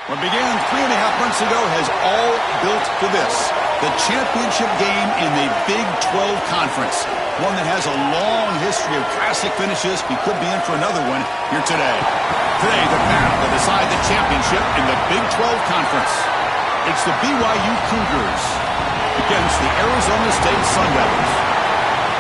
What began 3.5 months ago has all built to this. The championship game in the Big 12 Conference. One that has a long history of classic finishes. We could be in for another one here today. Today, the battle to decide the championship in the Big 12 Conference. It's the BYU Cougars against the Arizona State Sun Devils.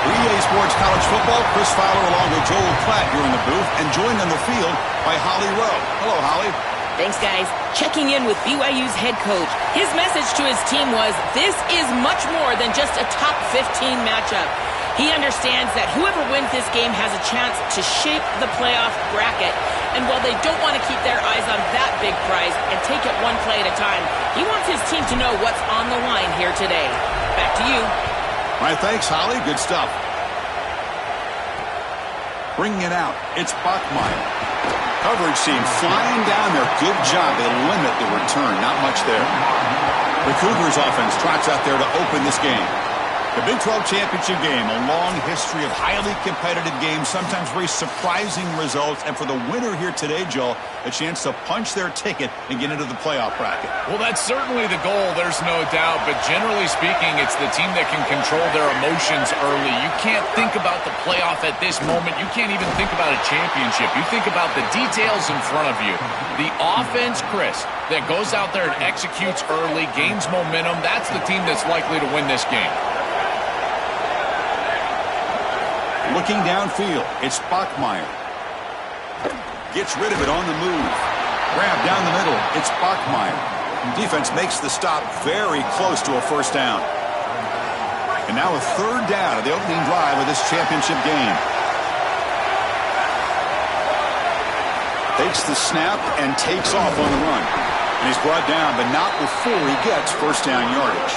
For EA Sports College Football, Chris Fowler along with Joel Klatt here in the booth, and joined on the field by Holly Rowe. Hello, Holly. Thanks, guys. Checking in with BYU's head coach. His message to his team was, this is much more than just a top 15 matchup. He understands that whoever wins this game has a chance to shape the playoff bracket. And while they don't want to keep their eyes on that big prize and take it one play at a time, he wants his team to know what's on the line here today. Back to you. All right, thanks, Holly. Good stuff. Bringing it out, it's Bachmeier. Coverage team flying down there. Good job. They limit the return. Not much there. The Cougars offense trots out there to open this game. The Big 12 championship game, a long history of highly competitive games, sometimes very surprising results. And for the winner here today, Joel, a chance to punch their ticket and get into the playoff bracket. Well, that's certainly the goal, there's no doubt. But generally speaking, it's the team that can control their emotions early. You can't think about the playoff at this moment. You can't even think about a championship. You think about the details in front of you. The offense, Chris, that goes out there and executes early, gains momentum, that's the team that's likely to win this game. Looking downfield, it's Bachmeier. Gets rid of it on the move. Grab down the middle, it's Bachmeier. Defense makes the stop very close to a first down. And now a third down of the opening drive of this championship game. Takes the snap and takes off on the run. And he's brought down, but not before he gets first down yardage.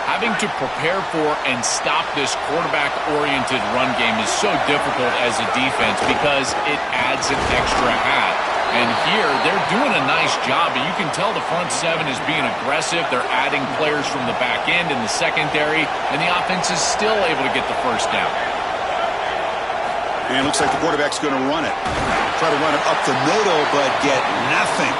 Having to prepare for and stop this quarterback-oriented run game is so difficult as a defense because it adds an extra hat. And here, they're doing a nice job, and you can tell the front seven is being aggressive. They're adding players from the back end and the secondary, and the offense is still able to get the first down. And it looks like the quarterback's going to run it. Try to run it up the middle, but get nothing.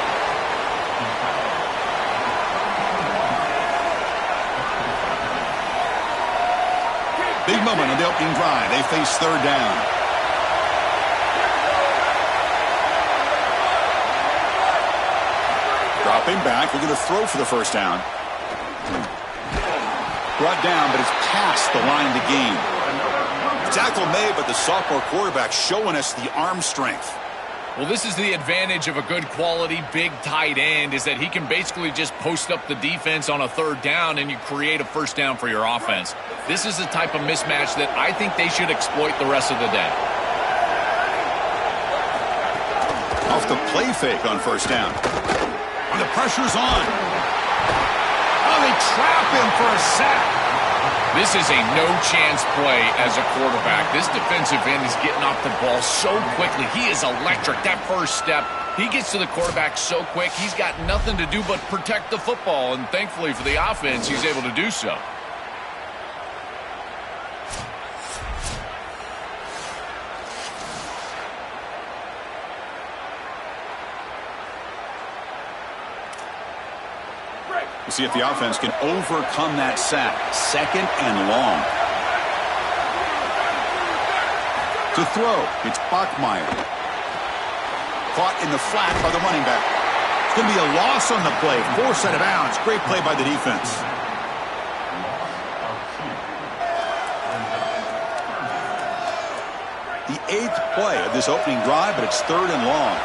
Big moment on the opening drive. They face third down. Dropping back. They're going to throw for the first down. Brought down, but it's past the line to gain. Tackle made, but the sophomore quarterback showing us the arm strength. Well, this is the advantage of a good quality big tight end, is that he can basically just post up the defense on a third down and you create a first down for your offense. This is the type of mismatch that I think they should exploit the rest of the day. Off the play fake on first down. And the pressure's on. Oh, they trap him for a sack. This is a no-chance play as a quarterback. This defensive end is getting off the ball so quickly. He is electric. That first step, he gets to the quarterback so quick, he's got nothing to do but protect the football. And thankfully for the offense, he's able to do so. See if the offense can overcome that sack. Second and long. To throw, it's Bachmeier. Caught in the flat by the running back. It's going to be a loss on the play. Forced out of bounds. Great play by the defense. The 8th play of this opening drive, but it's third and long.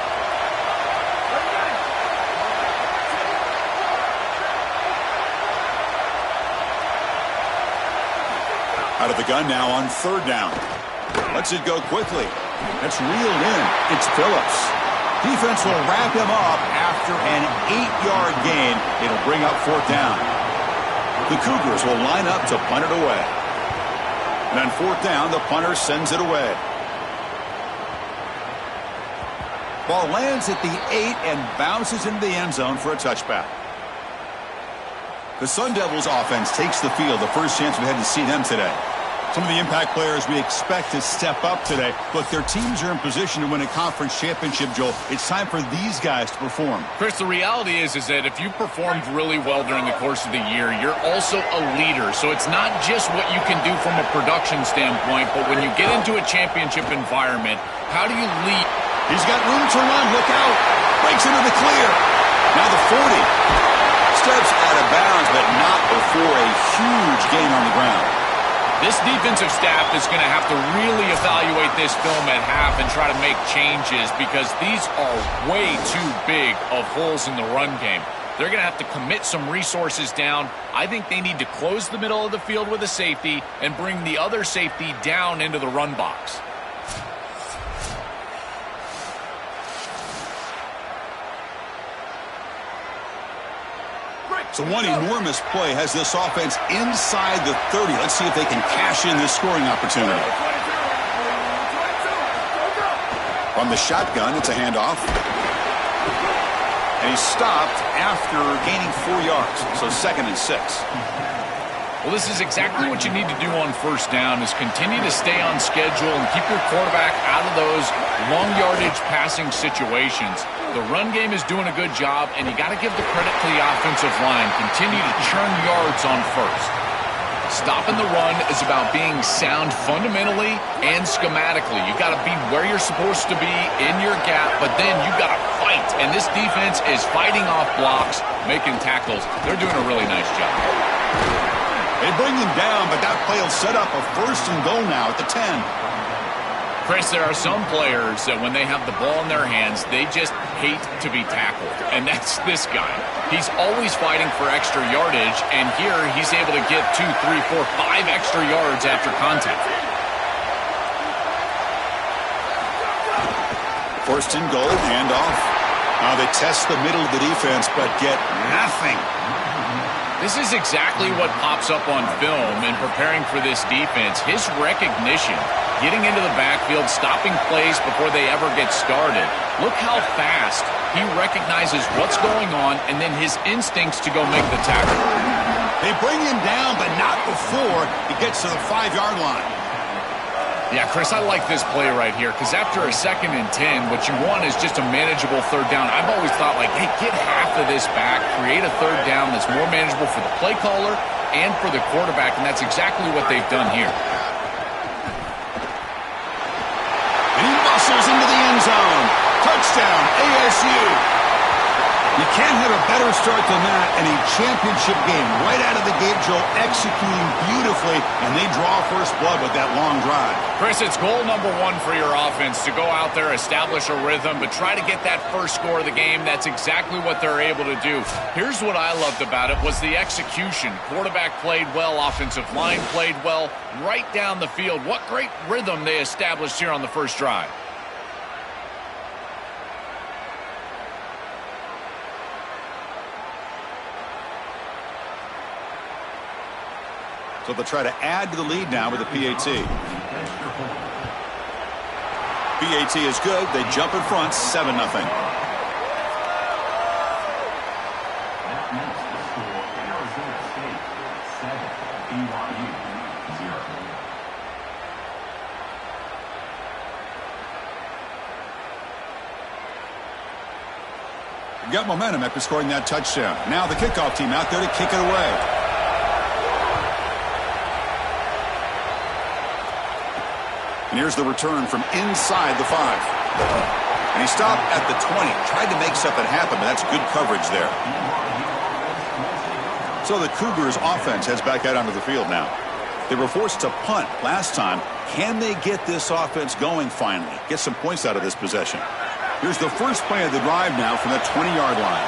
Out of the gun now on third down. Lets it go quickly. That's reeled in. It's Phillips. Defense will wrap him up after an 8-yard gain. It'll bring up fourth down. The Cougars will line up to punt it away. And on fourth down, the punter sends it away. Ball lands at the 8 and bounces into the end zone for a touchback. The Sun Devils offense takes the field. The first chance we had to see them today. Some of the impact players we expect to step up today. Look, their teams are in position to win a conference championship, Joel. It's time for these guys to perform. Chris, the reality is that if you performed really well during the course of the year, you're also a leader. So it's not just what you can do from a production standpoint, but when you get into a championship environment, how do you lead? He's got room to run. Look out. Breaks into the clear. Now the 40. Steps out of bounds, but not before a huge gain on the ground. This defensive staff is going to have to really evaluate this film at half and try to make changes because these are way too big of holes in the run game. They're going to have to commit some resources down. I think they need to close the middle of the field with a safety and bring the other safety down into the run box. So one enormous play has this offense inside the 30. Let's see if they can cash in this scoring opportunity. From the shotgun, it's a handoff. And he's stopped after gaining 4 yards. So 2nd and 6. Well, this is exactly what you need to do on first down is continue to stay on schedule and keep your quarterback out of those long yardage passing situations. The run game is doing a good job, and you got to give the credit to the offensive line. Continue to churn yards on first. Stopping the run is about being sound fundamentally and schematically. You got to be where you're supposed to be in your gap, but then you got to fight. And this defense is fighting off blocks, making tackles. They're doing a really nice job. They bring him down, but that play will set up a 1st and goal now at the 10. Chris, there are some players that when they have the ball in their hands, they just hate to be tackled. And that's this guy. He's always fighting for extra yardage, and here he's able to get 2, 3, 4, 5 extra yards after contact. 1st and goal, handoff. They test the middle of the defense, but get nothing. This is exactly what pops up on film in preparing for this defense. His recognition, getting into the backfield, stopping plays before they ever get started. Look how fast he recognizes what's going on and then his instincts to go make the tackle. They bring him down, but not before he gets to the 5-yard line. Yeah, Chris, I like this play right here because after a 2nd and 10, what you want is just a manageable 3rd down. I've always thought, like, hey, get half of this back, create a 3rd down that's more manageable for the play caller and for the quarterback, and that's exactly what they've done here. And he muscles into the end zone. Touchdown, ASU. You can't have a better start than that in a championship game. Right out of the gate, Joe, executing beautifully, and they draw first blood with that long drive. Chris, it's goal number 1 for your offense to go out there, establish a rhythm, but try to get that first score of the game. That's exactly what they're able to do. Here's what I loved about it was the execution. Quarterback played well, offensive line played well, right down the field. What great rhythm they established here on the first drive. So they'll try to add to the lead now with the PAT. PAT is good. They jump in front, 7-0. Got momentum after scoring that touchdown. Now the kickoff team out there to kick it away. And here's the return from inside the 5. And he stopped at the 20. Tried to make something happen, but that's good coverage there. So the Cougars offense heads back out onto the field now. They were forced to punt last time. Can they get this offense going finally? Get some points out of this possession. Here's the first play of the drive now from the 20-yard line.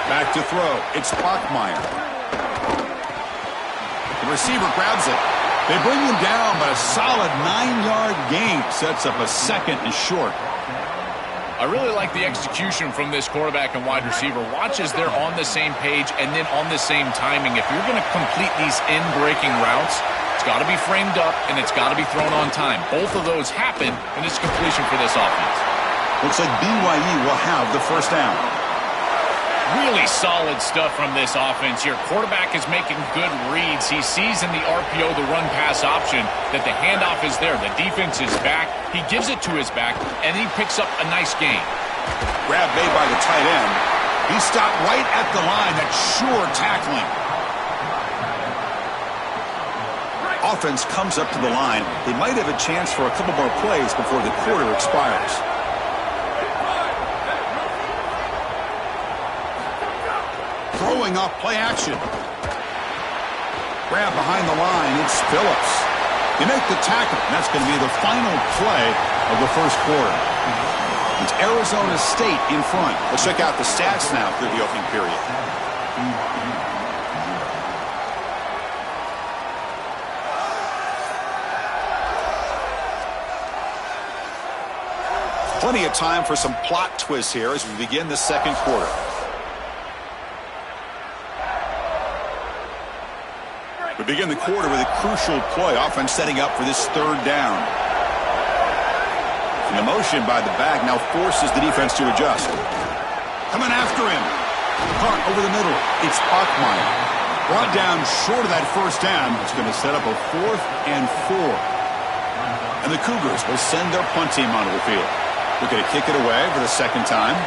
Back to throw. It's Bachmeier. The receiver grabs it. They bring him down, but a solid 9-yard gain sets up a 2nd and short. I really like the execution from this quarterback and wide receiver. Watch as they're on the same page and then on the same timing. If you're going to complete these in-breaking routes, it's got to be framed up and it's got to be thrown on time. Both of those happen, and it's completion for this offense. Looks like BYU will have the first down. Really solid stuff from this offense here. Quarterback is making good reads. He sees in the RPO the run-pass option that the handoff is there. The defense is back. He gives it to his back, and he picks up a nice gain. Grab made by the tight end. He stopped right at the line. That's sure tackling. Offense comes up to the line. They might have a chance for a couple more plays before the quarter expires. Throwing off play action. Grab behind the line. It's Phillips. They make the tackle. That's going to be the final play of the first quarter. It's Arizona State in front. Let's check out the stats now through the opening period. Plenty of time for some plot twists here as we begin the second quarter. We begin the quarter with a crucial play. Offense setting up for this third down. And the motion by the back now forces the defense to adjust. Coming after him. Punt over the middle. It's Bachmeier. Brought down short of that first down. It's going to set up a 4th and 4. And the Cougars will send their punt team onto the field. Looking to kick it away for the second time.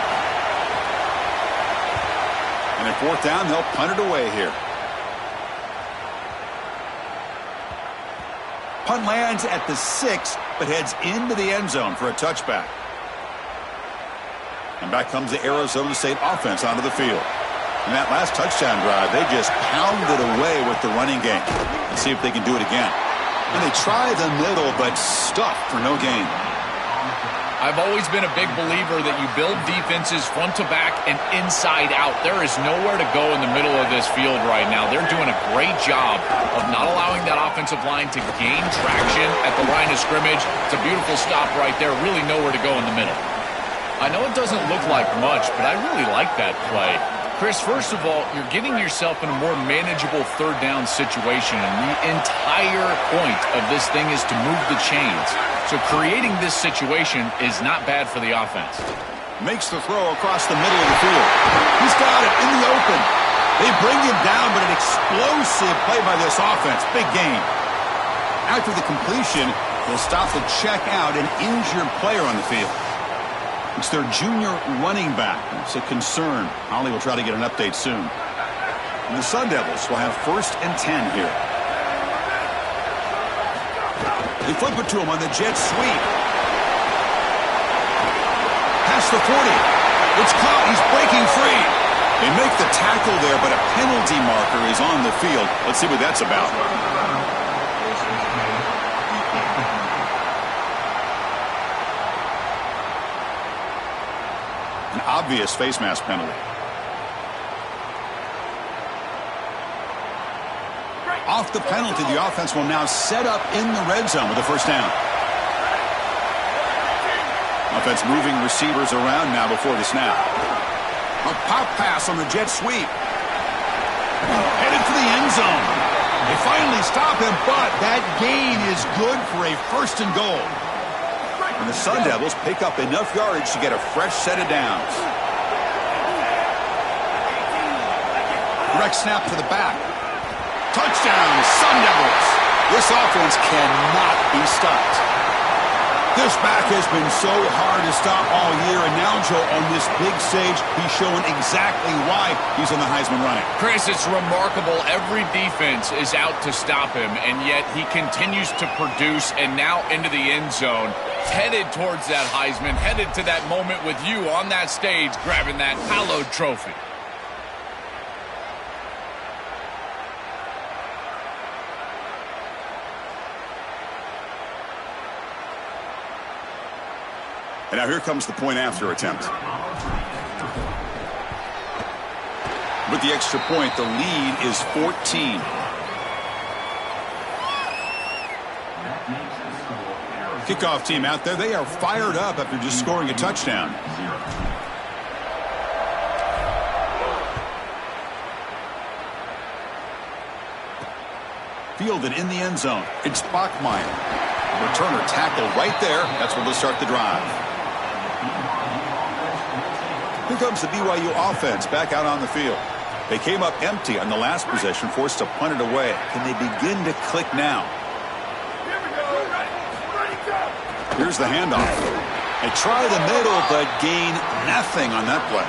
And at 4th down, they'll punt it away here. Punt lands at the 6, but heads into the end zone for a touchback. And back comes the Arizona State offense onto the field. In that last touchdown drive, they just pounded away with the running game. Let's see if they can do it again. And they try the middle, but stuffed for no gain. I've always been a big believer that you build defenses front to back and inside out. There is nowhere to go in the middle of this field right now. They're doing a great job of not allowing that offensive line to gain traction at the line of scrimmage. It's a beautiful stop right there. Really nowhere to go in the middle. I know it doesn't look like much, but I really like that play. Chris, first of all, you're getting yourself in a more manageable third down situation, and the entire point of this thing is to move the chains. So creating this situation is not bad for the offense. Makes the throw across the middle of the field. He's got it in the open. They bring him down, but an explosive play by this offense. Big gain. After the completion, they'll stop the check out, an injured player on the field. It's their junior running back. It's a concern. Ollie will try to get an update soon. And the Sun Devils will have 1st and 10 here. They flip it to him on the jet sweep. Past the 40. It's caught. He's breaking free. They make the tackle there, but a penalty marker is on the field. Let's see what that's about. An obvious face mask penalty. Off the penalty, the offense will now set up in the red zone with the first down. Offense moving receivers around now before the snap. A pop pass on the jet sweep. Headed for the end zone. They finally stop him, but that gain is good for a 1st and goal. And the Sun Devils pick up enough yardage to get a fresh set of downs. Direct snap to the back. Touchdown, Sun Devils. This offense cannot be stopped. This back has been so hard to stop all year, and now, Joe, on this big stage, he's showing exactly why he's in the Heisman running. Chris, it's remarkable. Every defense is out to stop him, and yet he continues to produce, and now into the end zone, headed towards that Heisman, headed to that moment with you on that stage, grabbing that hallowed trophy. And now here comes the point-after attempt. With the extra point, the lead is 14. Kickoff team out there, they are fired up after just scoring a touchdown. Fielded in the end zone. It's Bachmeier. Returner tackle right there. That's where they'll start the drive. Here comes the BYU offense back out on the field. They came up empty on the last possession, forced to punt it away. Can they begin to click now? Here's the handoff. They try the middle, but gain nothing on that play.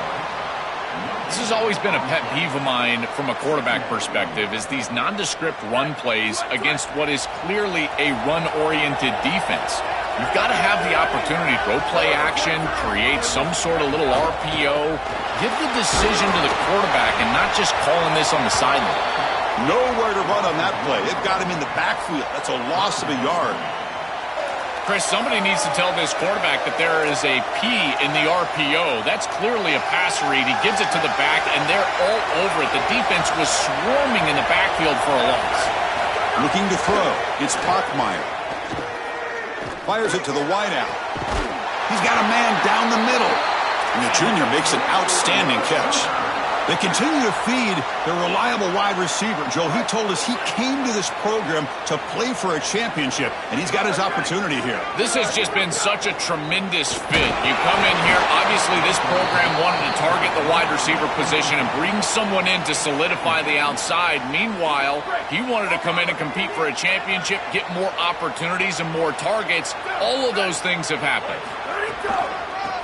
This has always been a pet peeve of mine from a quarterback perspective, is these nondescript run plays against what is clearly a run-oriented defense. You've got to have the opportunity to go play action, create some sort of little RPO, give the decision to the quarterback and not just calling this on the sideline. Nowhere to run on that play. They've got him in the backfield. That's a loss of a yard. Chris, somebody needs to tell this quarterback that there is a P in the RPO. That's clearly a pass read. He gives it to the back, and they're all over it. The defense was swarming in the backfield for a loss. Looking to throw. It's Bachmeier. Fires it to the wideout. He's got a man down the middle. And the junior makes an outstanding catch. They continue to feed their reliable wide receiver. Joe, he told us he came to this program to play for a championship, and he's got his opportunity here. This has just been such a tremendous fit. You come in here, obviously this program wanted to target the wide receiver position and bring someone in to solidify the outside. Meanwhile, he wanted to come in and compete for a championship, get more opportunities and more targets. All of those things have happened.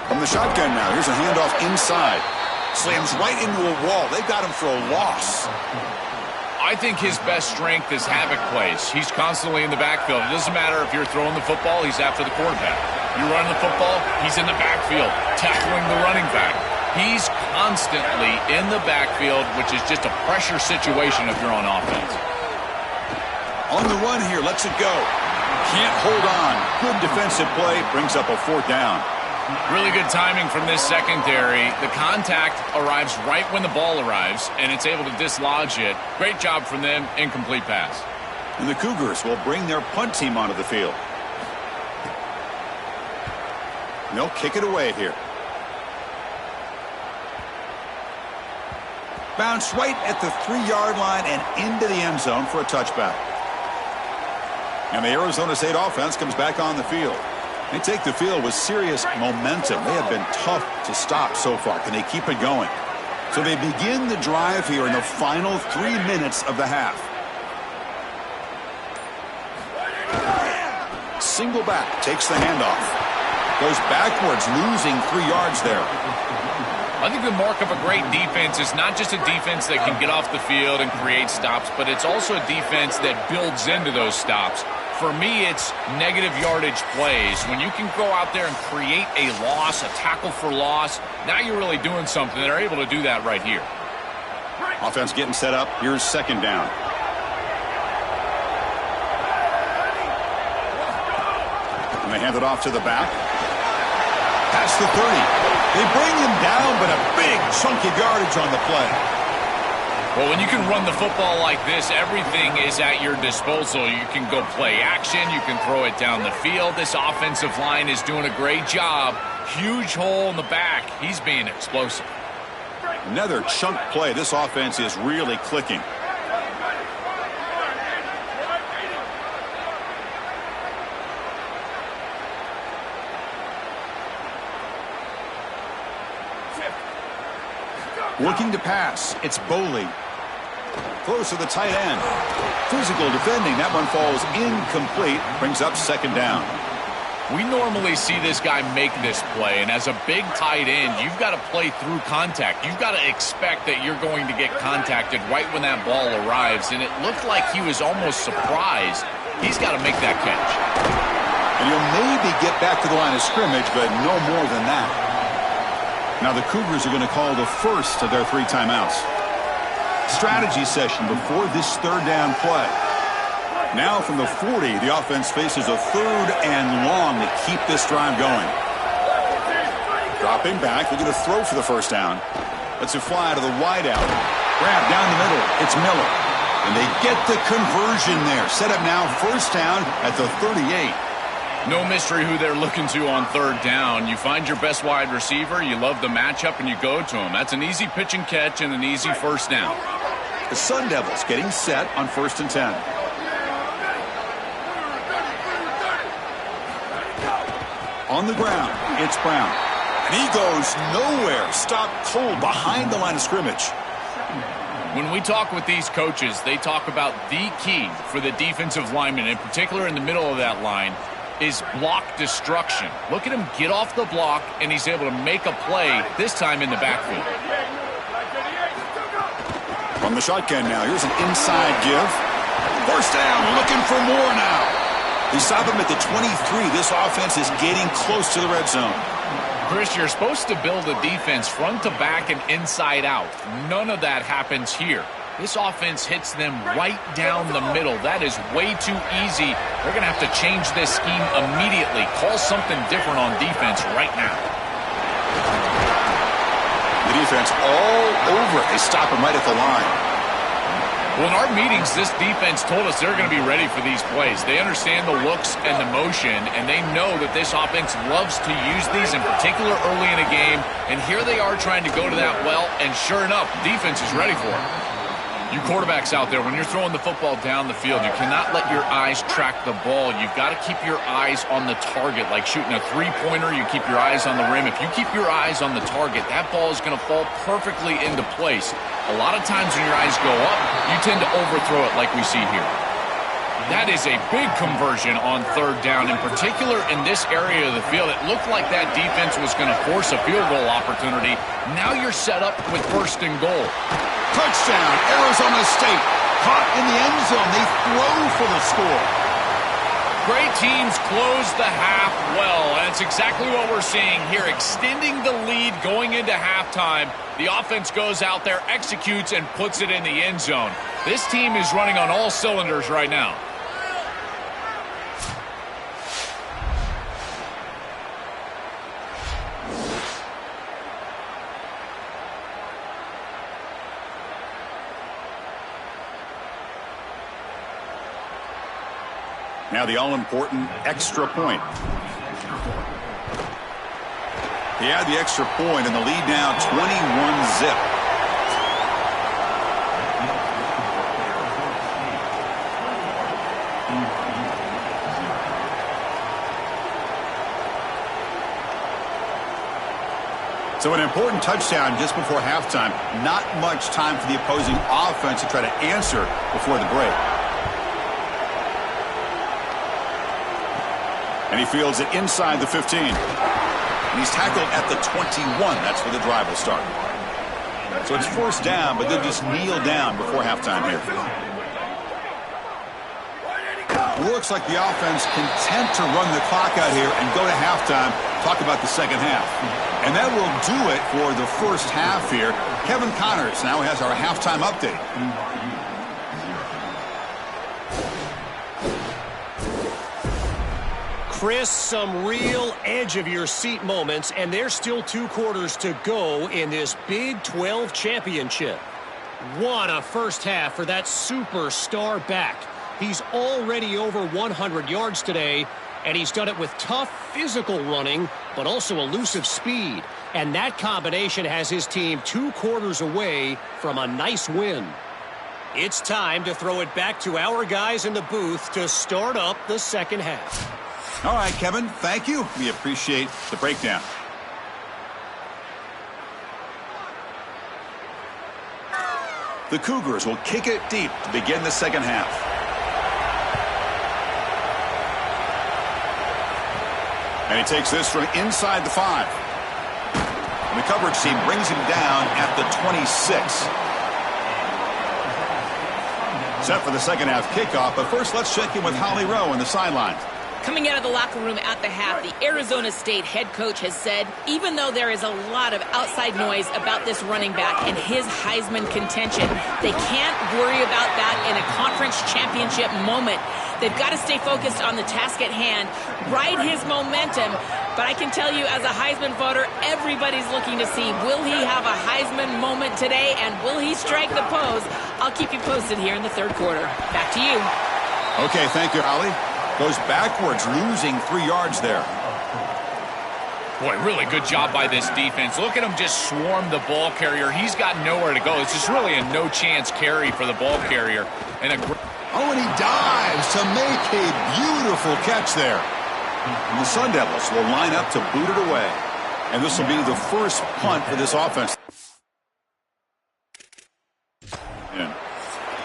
From the shotgun now, here's a handoff inside. Slams right into a wall. They've got him for a loss. I think his best strength is havoc plays. He's constantly in the backfield. It doesn't matter if you're throwing the football, he's after the quarterback. You're running the football, he's in the backfield, tackling the running back. He's constantly in the backfield, which is just a pressure situation if you're on offense. On the run here, lets it go. Can't hold on. Good defensive play, brings up a fourth down. Really good timing from this secondary. The contact arrives right when the ball arrives, and it's able to dislodge it. Great job from them. Incomplete pass. And the Cougars will bring their punt team onto the field. And they'll kick it away here. Bounce right at the 3-yard line and into the end zone for a touchback. And the Arizona State offense comes back on the field. They take the field with serious momentum. They have been tough to stop so far. Can they keep it going? So they begin the drive here in the final 3 minutes of the half. Single back, takes the handoff. Goes backwards, losing 3 yards there. I think the mark of a great defense is not just a defense that can get off the field and create stops, but it's also a defense that builds into those stops. For me, it's negative yardage plays. When you can go out there and create a loss, a tackle for loss, now you're really doing something. They're able to do that right here. Offense getting set up. Here's second down. And they hand it off to the back. Past the 30. They bring him down, but a big chunk of yardage on the play. Well, when you can run the football like this, everything is at your disposal. You can go play action. You can throw it down the field. This offensive line is doing a great job. Huge hole in the back. He's being explosive. Another chunk play. This offense is really clicking. Looking to pass. It's Boley. Throws to the tight end. Physical defending. That one falls incomplete. Brings up second down. We normally see this guy make this play, and as a big tight end, you've got to play through contact. You've got to expect that you're going to get contacted right when that ball arrives, and it looked like he was almost surprised. He's got to make that catch. And he'll maybe get back to the line of scrimmage, but no more than that. Now the Cougars are going to call the first of their 3 timeouts. Strategy session before this third down play. Now from the 40, the offense faces a 3rd and long to keep this drive going. Dropping back, looking to throw for the first down. Lets it fly to the wideout. Grab down the middle. It's Miller. And they get the conversion there. Set up now, first down at the 38. No mystery who they're looking to on third down. You find your best wide receiver, you love the matchup, and you go to him. That's an easy pitch and catch and an easy first down. The Sun Devils getting set on 1st and 10. On the ground, it's Brown. And he goes nowhere. Stopped cold behind the line of scrimmage. When we talk with these coaches, they talk about the key for the defensive lineman, in particular in the middle of that line, is block destruction. Look at him get off the block, and he's able to make a play, this time in the backfield. From the shotgun now, here's an inside give. First down, looking for more now. They stop him at the 23. This offense is getting close to the red zone. Chris, you're supposed to build a defense front to back and inside out. None of that happens here. This offense hits them right down the middle. That is way too easy. They're going to have to change this scheme immediately. Call something different on defense right now. The defense all over it. They stop him right at the line. Well, in our meetings, this defense told us they're going to be ready for these plays. They understand the looks and the motion, and they know that this offense loves to use these, in particular early in a game. And here they are trying to go to that well, and sure enough, defense is ready for it. You quarterbacks out there, when you're throwing the football down the field, you cannot let your eyes track the ball. You've got to keep your eyes on the target. Like shooting a three-pointer, you keep your eyes on the rim. If you keep your eyes on the target, that ball is going to fall perfectly into place. A lot of times when your eyes go up, you tend to overthrow it like we see here. That is a big conversion on third down, in particular in this area of the field. It looked like that defense was going to force a field goal opportunity. Now you're set up with first and goal. Touchdown, Arizona State. Caught in the end zone. They throw for the score. Great teams close the half well, and it's exactly what we're seeing here. Extending the lead going into halftime. The offense goes out there, executes, and puts it in the end zone. This team is running on all cylinders right now. Now the all-important extra point. He had the extra point, and the lead now 21-zip. So an important touchdown just before halftime. Not much time for the opposing offense to try to answer before the break. And he fields it inside the 15. And he's tackled at the 21. That's where the drive will start. So it's first down, but they'll just kneel down before halftime here. Looks like the offense content to run the clock out here and go to halftime. Talk about the second half. And that will do it for the first half here. Kevin Connors now has our halftime update. Chris, some real edge-of-your-seat moments, and there's still 2 quarters to go in this Big 12 championship. What a first half for that superstar back. He's already over 100 yards today, and he's done it with tough physical running, but also elusive speed. And that combination has his team 2 quarters away from a nice win. It's time to throw it back to our guys in the booth to start up the second half. All right, Kevin, thank you. We appreciate the breakdown. The Cougars will kick it deep to begin the second half. And he takes this from inside the 5. And the coverage team brings him down at the 26. Set for the second half kickoff, but first let's check in with Holly Rowe on the sidelines. Coming out of the locker room at the half, the Arizona State head coach has said, even though there is a lot of outside noise about this running back and his Heisman contention, they can't worry about that in a conference championship moment. They've got to stay focused on the task at hand, ride his momentum. But I can tell you, as a Heisman voter, everybody's looking to see, will he have a Heisman moment today, and will he strike the pose? I'll keep you posted here in the third quarter. Back to you. Okay, thank you, Holly. Goes backwards, losing 3 yards there. Boy, really good job by this defense. Look at him just swarm the ball carrier. He's got nowhere to go. It's just really a no-chance carry for the ball carrier. And and he dives to make a beautiful catch there. And the Sun Devils will line up to boot it away. And this will be the first punt for this offense.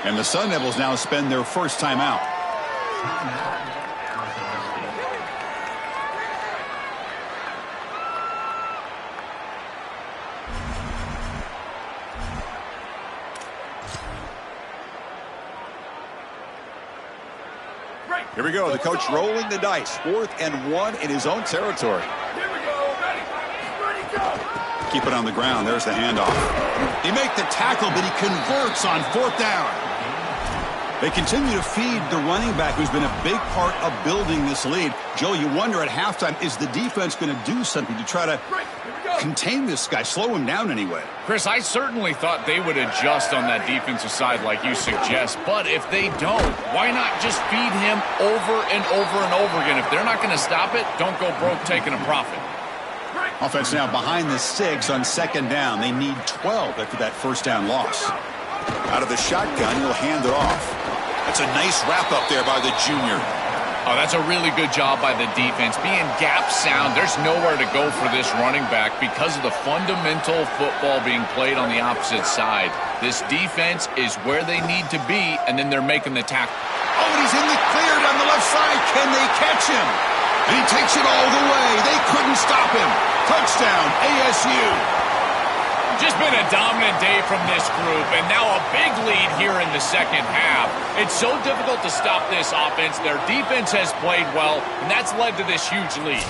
And the Sun Devils now spend their first timeout. Here we go. The coach rolling the dice. 4th and 1 in his own territory. Here we go. Ready, go. Keep it on the ground. There's the handoff. He makes the tackle, but he converts on 4th down. They continue to feed the running back, who's been a big part of building this lead. Joe, you wonder at halftime, is the defense going to do something to try to contain this guy, slow him down anyway? Chris, I certainly thought they would adjust on that defensive side like you suggest, but if they don't, why not just feed him over and over and over again? If they're not going to stop it, don't go broke taking a profit. Offense now behind the 6 on 2nd down. They need 12 after that first down loss. Out of the shotgun, he'll hand it off. That's a nice wrap-up there by the junior. Oh, that's a really good job by the defense. Being gap sound, there's nowhere to go for this running back because of the fundamental football being played on the opposite side. This defense is where they need to be, and then they're making the tackle. Oh, and he's in the clear down the left side. Can they catch him? And he takes it all the way. They couldn't stop him. Touchdown, ASU. Just been a dominant day from this group, and now a big lead here in the second half. It's so difficult to stop this offense. Their defense has played well, and that's led to this huge lead.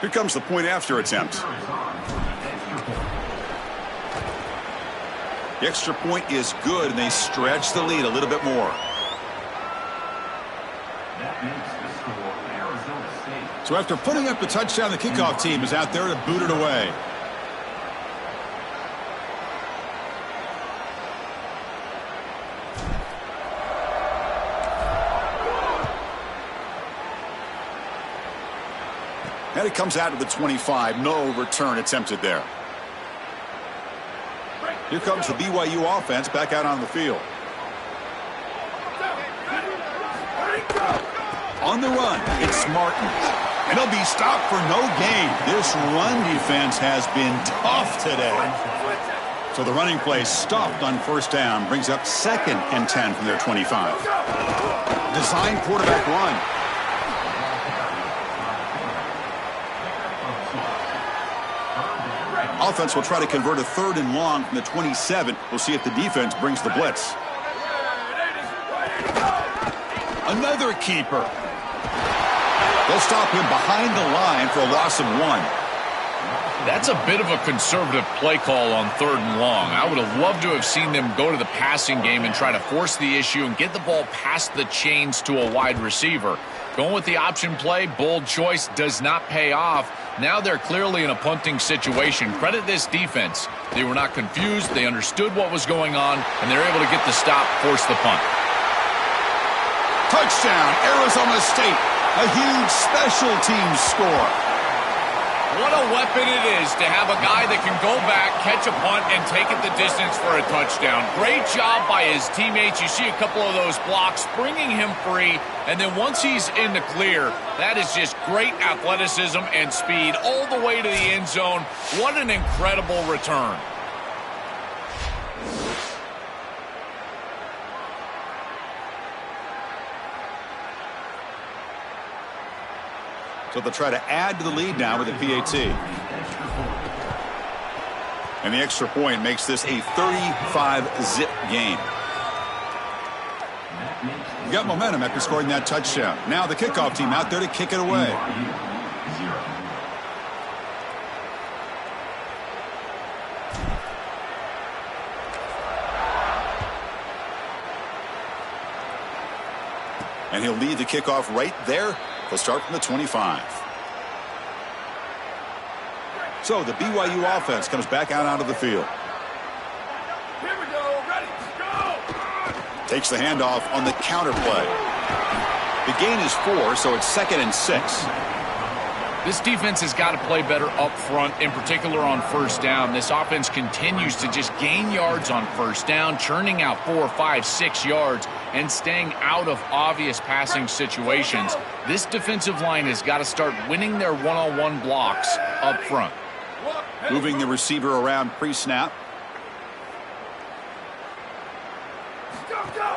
Here comes the point after attempt. The extra point is good, and they stretch the lead a little bit more. So after putting up the touchdown, the kickoff team is out there to boot it away. And it comes out to the 25. No return attempted there. Here comes the BYU offense back out on the field. On the run, it's Martin. And he'll be stopped for no gain. This run defense has been tough today. So the running play stopped on first down. Brings up 2nd and 10 from their 25. Design quarterback run. Offense will try to convert a 3rd and long from the 27. We'll see if the defense brings the blitz. Another keeper. They'll stop him behind the line for a loss of 1. That's a bit of a conservative play call on 3rd and long. I would have loved to have seen them go to the passing game and try to force the issue and get the ball past the chains to a wide receiver. Going with the option play, bold choice, does not pay off. Now they're clearly in a punting situation. Credit this defense. They were not confused. They understood what was going on, and they're able to get the stop, force the punt. Touchdown, Arizona State. A huge special teams score. What a weapon it is to have a guy that can go back, catch a punt, and take it the distance for a touchdown. Great job by his teammates. You see a couple of those blocks bringing him free, and then once he's in the clear, that is just great athleticism and speed all the way to the end zone. What an incredible return. So they'll try to add to the lead now with a PAT. And the extra point makes this a 35-zip game. You got momentum after scoring that touchdown. Now the kickoff team out there to kick it away. And he'll lead the kickoff right there. They'll start from the 25. So the BYU offense comes back out onto the field. Here we go. Ready, go! Takes the handoff on the counter play. The gain is 4, so it's 2nd and 6. This defense has got to play better up front, in particular on first down. This offense continues to just gain yards on first down, churning out 4, 5, 6 yards, and staying out of obvious passing situations. This defensive line has got to start winning their one-on-one blocks up front. Moving the receiver around pre-snap. Go, go!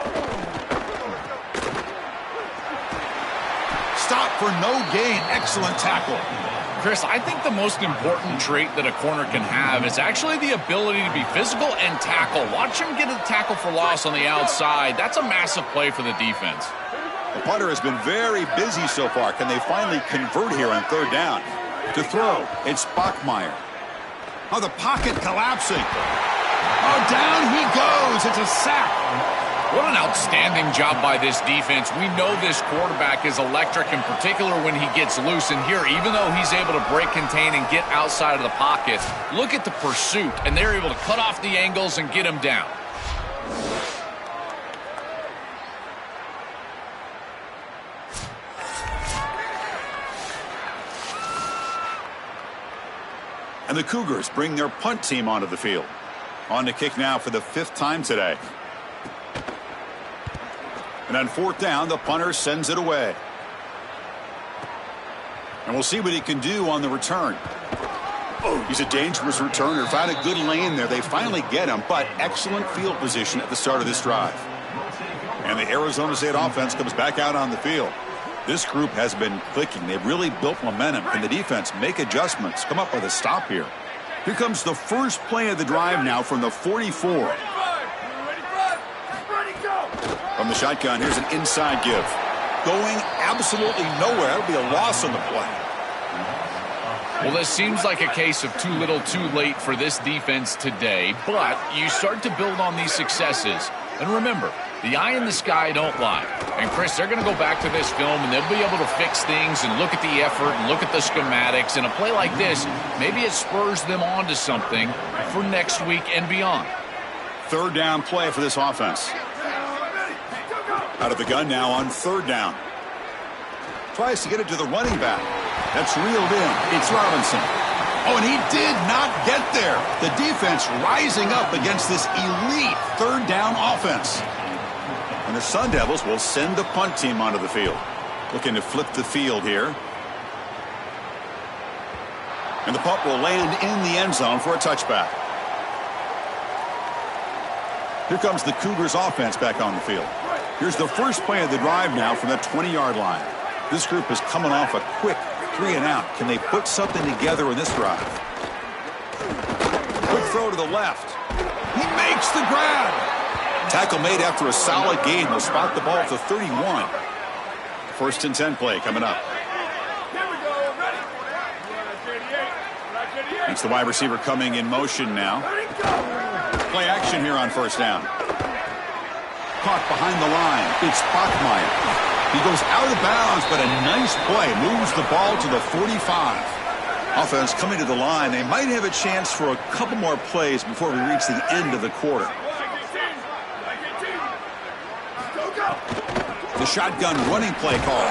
Stop for no gain. Excellent tackle. Chris, I think the most important trait that a corner can have is actually the ability to be physical and tackle. Watch him get a tackle for loss on the outside. That's a massive play for the defense. The punter has been very busy so far. Can they finally convert here on 3rd down? To throw, it's Bachmeier. Oh, the pocket collapsing. Oh, down he goes. It's a sack. What an outstanding job by this defense. We know this quarterback is electric, in particular when he gets loose. And here, even though he's able to break, contain, and get outside of the pocket, look at the pursuit. And they're able to cut off the angles and get him down. And the Cougars bring their punt team onto the field. On to kick now for the 5th time today. And on 4th down, the punter sends it away. And we'll see what he can do on the return. Oh, he's a dangerous returner. Found a good lane there. They finally get him, but excellent field position at the start of this drive. And the Arizona State offense comes back out on the field. This group has been clicking. They've really built momentum. Can the defense make adjustments? Come up with a stop here. Here comes the first play of the drive now from the 44. From the shotgun, here's an inside give. Going absolutely nowhere. That'll be a loss on the play. Well, this seems like a case of too little too late for this defense today, but you start to build on these successes. And remember, the eye in the sky don't lie. And, Chris, they're going to go back to this film, and they'll be able to fix things and look at the effort and look at the schematics. And a play like this, maybe it spurs them on to something for next week and beyond. 3rd down play for this offense. Out of the gun now on 3rd down. Tries to get it to the running back. That's reeled in. It's Robinson. Oh, and he did not get there. The defense rising up against this elite 3rd down offense. And the Sun Devils will send the punt team onto the field. Looking to flip the field here. And the punt will land in the end zone for a touchback. Here comes the Cougars offense back on the field. Here's the first play of the drive now from the 20-yard line. This group is coming off a quick 3-and-out. Can they put something together in this drive? Quick throw to the left. He makes the grab. Tackle made after a solid gain. They'll spot the ball at the 31. 1st and 10 play coming up. It's the wide receiver coming in motion now. Play action here on 1st down. Caught behind the line. It's Bachmeier. He goes out of bounds, but a nice play. Moves the ball to the 45. Offense coming to the line. They might have a chance for a couple more plays before we reach the end of the quarter. The shotgun running play call.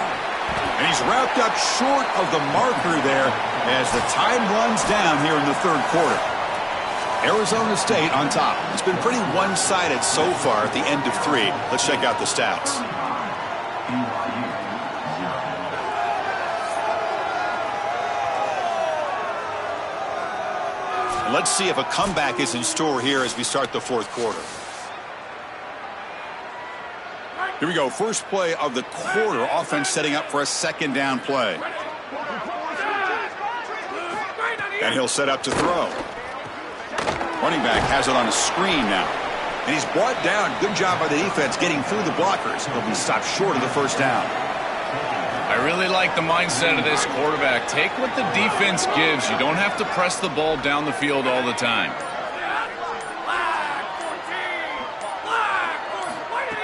And he's wrapped up short of the marker there as the time runs down here in the 3rd quarter. Arizona State on top. It's been pretty one-sided so far at the end of 3. Let's check out the stats. And let's see if a comeback is in store here as we start the 4th quarter. Here we go. First play of the quarter. Offense setting up for a 2nd down play. And he'll set up to throw. Running back has it on a screen now. And he's brought down. Good job by the defense getting through the blockers. He'll be stopped short of the 1st down. I really like the mindset of this quarterback. Take what the defense gives. You don't have to press the ball down the field all the time.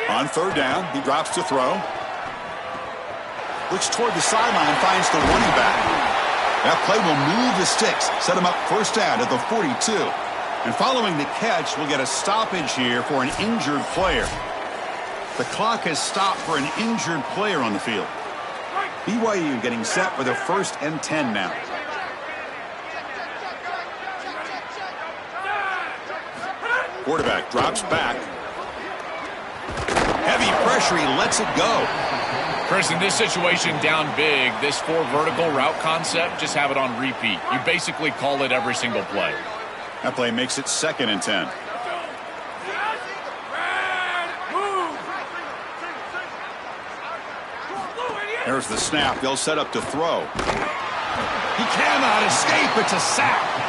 On 3rd down, he drops to throw. Looks toward the sideline, finds the running back. That play will move the sticks, set him up first down at the 42. And following the catch, we'll get a stoppage here for an injured player. The clock has stopped for an injured player on the field. BYU getting set for their 1st and 10 now. Quarterback drops back. Heavy pressure, he lets it go. Chris, in this situation, down big, this 4 vertical route concept, just have it on repeat. You basically call it every single play. That play makes it 2nd and 10. There's the snap. They'll set up to throw. He cannot escape. It's a sack.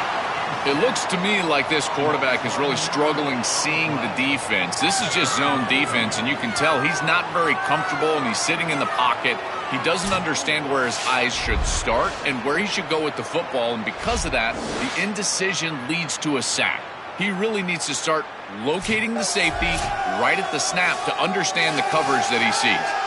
It looks to me like this quarterback is really struggling seeing the defense. This is just zone defense, and you can tell he's not very comfortable, and he's sitting in the pocket. He doesn't understand where his eyes should start and where he should go with the football, and because of that, the indecision leads to a sack. He really needs to start locating the safety right at the snap to understand the coverage that he sees.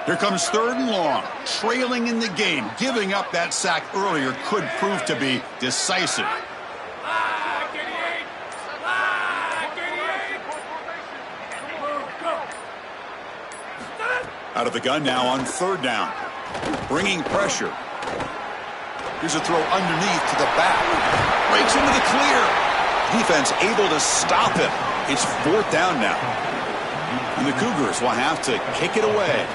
Here comes 3rd and long. Trailing in the game. Giving up that sack earlier could prove to be decisive. Out of the gun now on 3rd down. Bringing pressure. Here's a throw underneath to the back. Breaks into the clear. Defense able to stop him. It's 4th down now. And the Cougars will have to kick it away.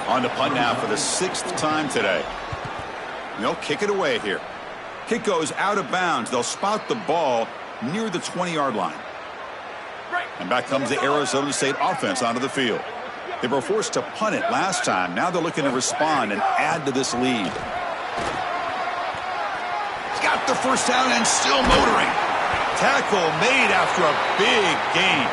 On to punt now for the 6th time today. They'll kick it away here. Kick goes out of bounds. They'll spot the ball near the 20-yard line. And back comes the Arizona State offense onto the field. They were forced to punt it last time. Now they're looking to respond and add to this lead. Got the first down and still motoring. Tackle made after a big gain.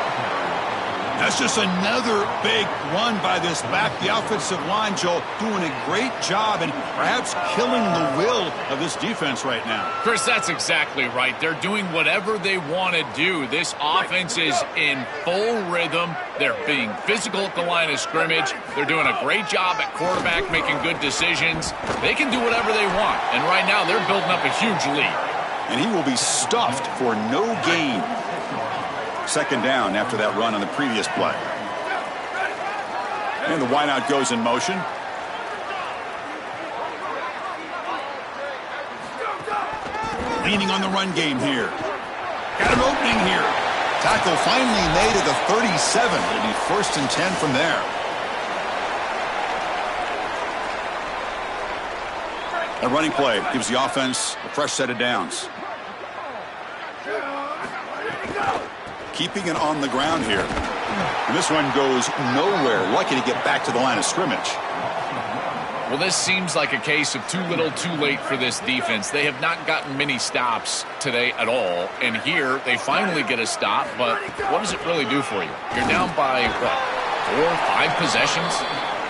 That's just another big run by this back. The offensive line, Joel, doing a great job and perhaps killing the will of this defense right now. Chris, that's exactly right. They're doing whatever they want to do. This offense is in full rhythm. They're being physical at the line of scrimmage. They're doing a great job at quarterback, making good decisions. They can do whatever they want. And right now, they're building up a huge lead. And he will be stuffed for no gain. 2nd down after that run on the previous play. And the wideout goes in motion. Leaning on the run game here. Got an opening here. Tackle finally made at the 37. It'll be 1st and 10 from there. A running play gives the offense a fresh set of downs. Keeping it on the ground here. And this one goes nowhere. Lucky to get back to the line of scrimmage. Well, this seems like a case of too little, too late for this defense. They have not gotten many stops today at all. And here, they finally get a stop. But what does it really do for you? You're down by, what, 4 or 5 possessions?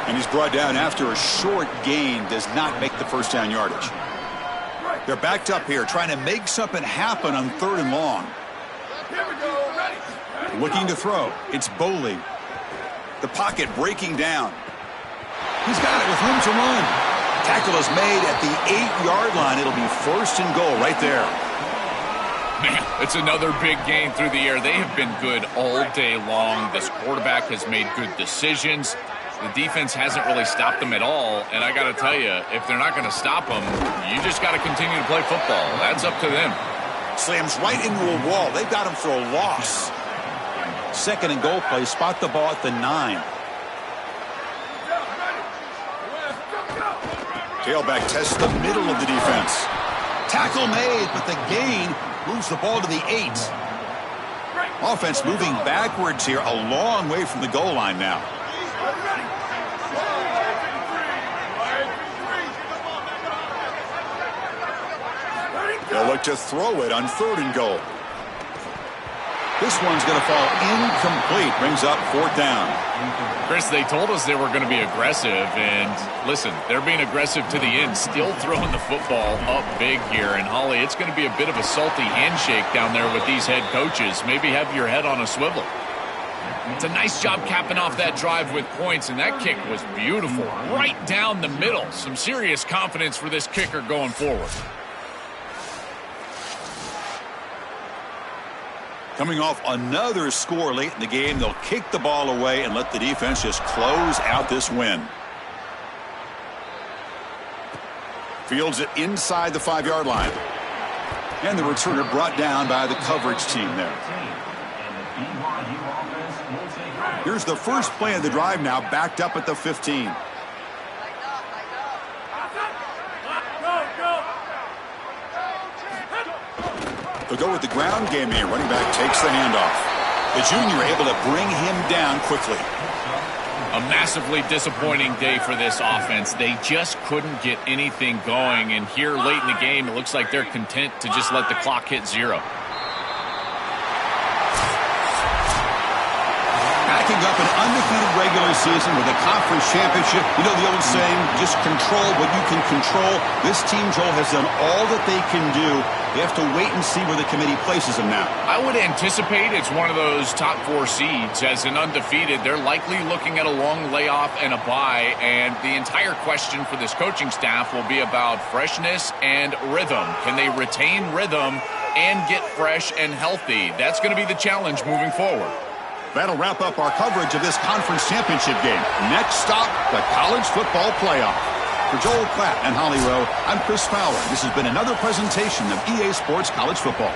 And he's brought down after a short gain. Does not make the first down yardage. They're backed up here, trying to make something happen on 3rd and long. Looking to throw. It's Boley. The pocket breaking down. He's got it with room to run. Tackle is made at the 8-yard line. It'll be 1st and goal right there. Man, it's another big gain through the air. They have been good all day long. This quarterback has made good decisions. The defense hasn't really stopped them at all. And I got to tell you, if they're not going to stop them, you just got to continue to play football. That's up to them. Slams right into a wall. They've got him for a loss. 2nd and goal play. Spot the ball at the 9. Tailback tests the middle of the defense. Tackle made, but the gain moves the ball to the 8. Offense moving backwards here, a long way from the goal line now. They'll look to throw it on 3rd and goal. This one's going to fall incomplete. Brings up 4th down. Chris, they told us they were going to be aggressive, and listen, they're being aggressive to the end, still throwing the football up big here. And, Holly, it's going to be a bit of a salty handshake down there with these head coaches. Maybe have your head on a swivel. It's a nice job capping off that drive with points, and that kick was beautiful. Right down the middle. Some serious confidence for this kicker going forward. Coming off another score late in the game, they'll kick the ball away and let the defense just close out this win. Fields it inside the 5-yard line. And the returner brought down by the coverage team there. Here's the first play of the drive now, backed up at the 15. They'll go with the ground game here. Running back takes the handoff. The junior able to bring him down quickly. A massively disappointing day for this offense. They just couldn't get anything going. And here late in the game, it looks like they're content to just let the clock hit 0. Backing up an undefeated regular season with a conference championship. You know the old saying, just control what you can control. This team, Joel, has done all that they can do. They have to wait and see where the committee places them now. I would anticipate it's one of those top 4 seeds. As an undefeated, they're likely looking at a long layoff and a bye, and the entire question for this coaching staff will be about freshness and rhythm. Can they retain rhythm and get fresh and healthy? That's going to be the challenge moving forward. That'll wrap up our coverage of this conference championship game. Next stop, the college football playoff. For Joel Klatt and Holly Rowe, I'm Chris Fowler. This has been another presentation of EA Sports College Football.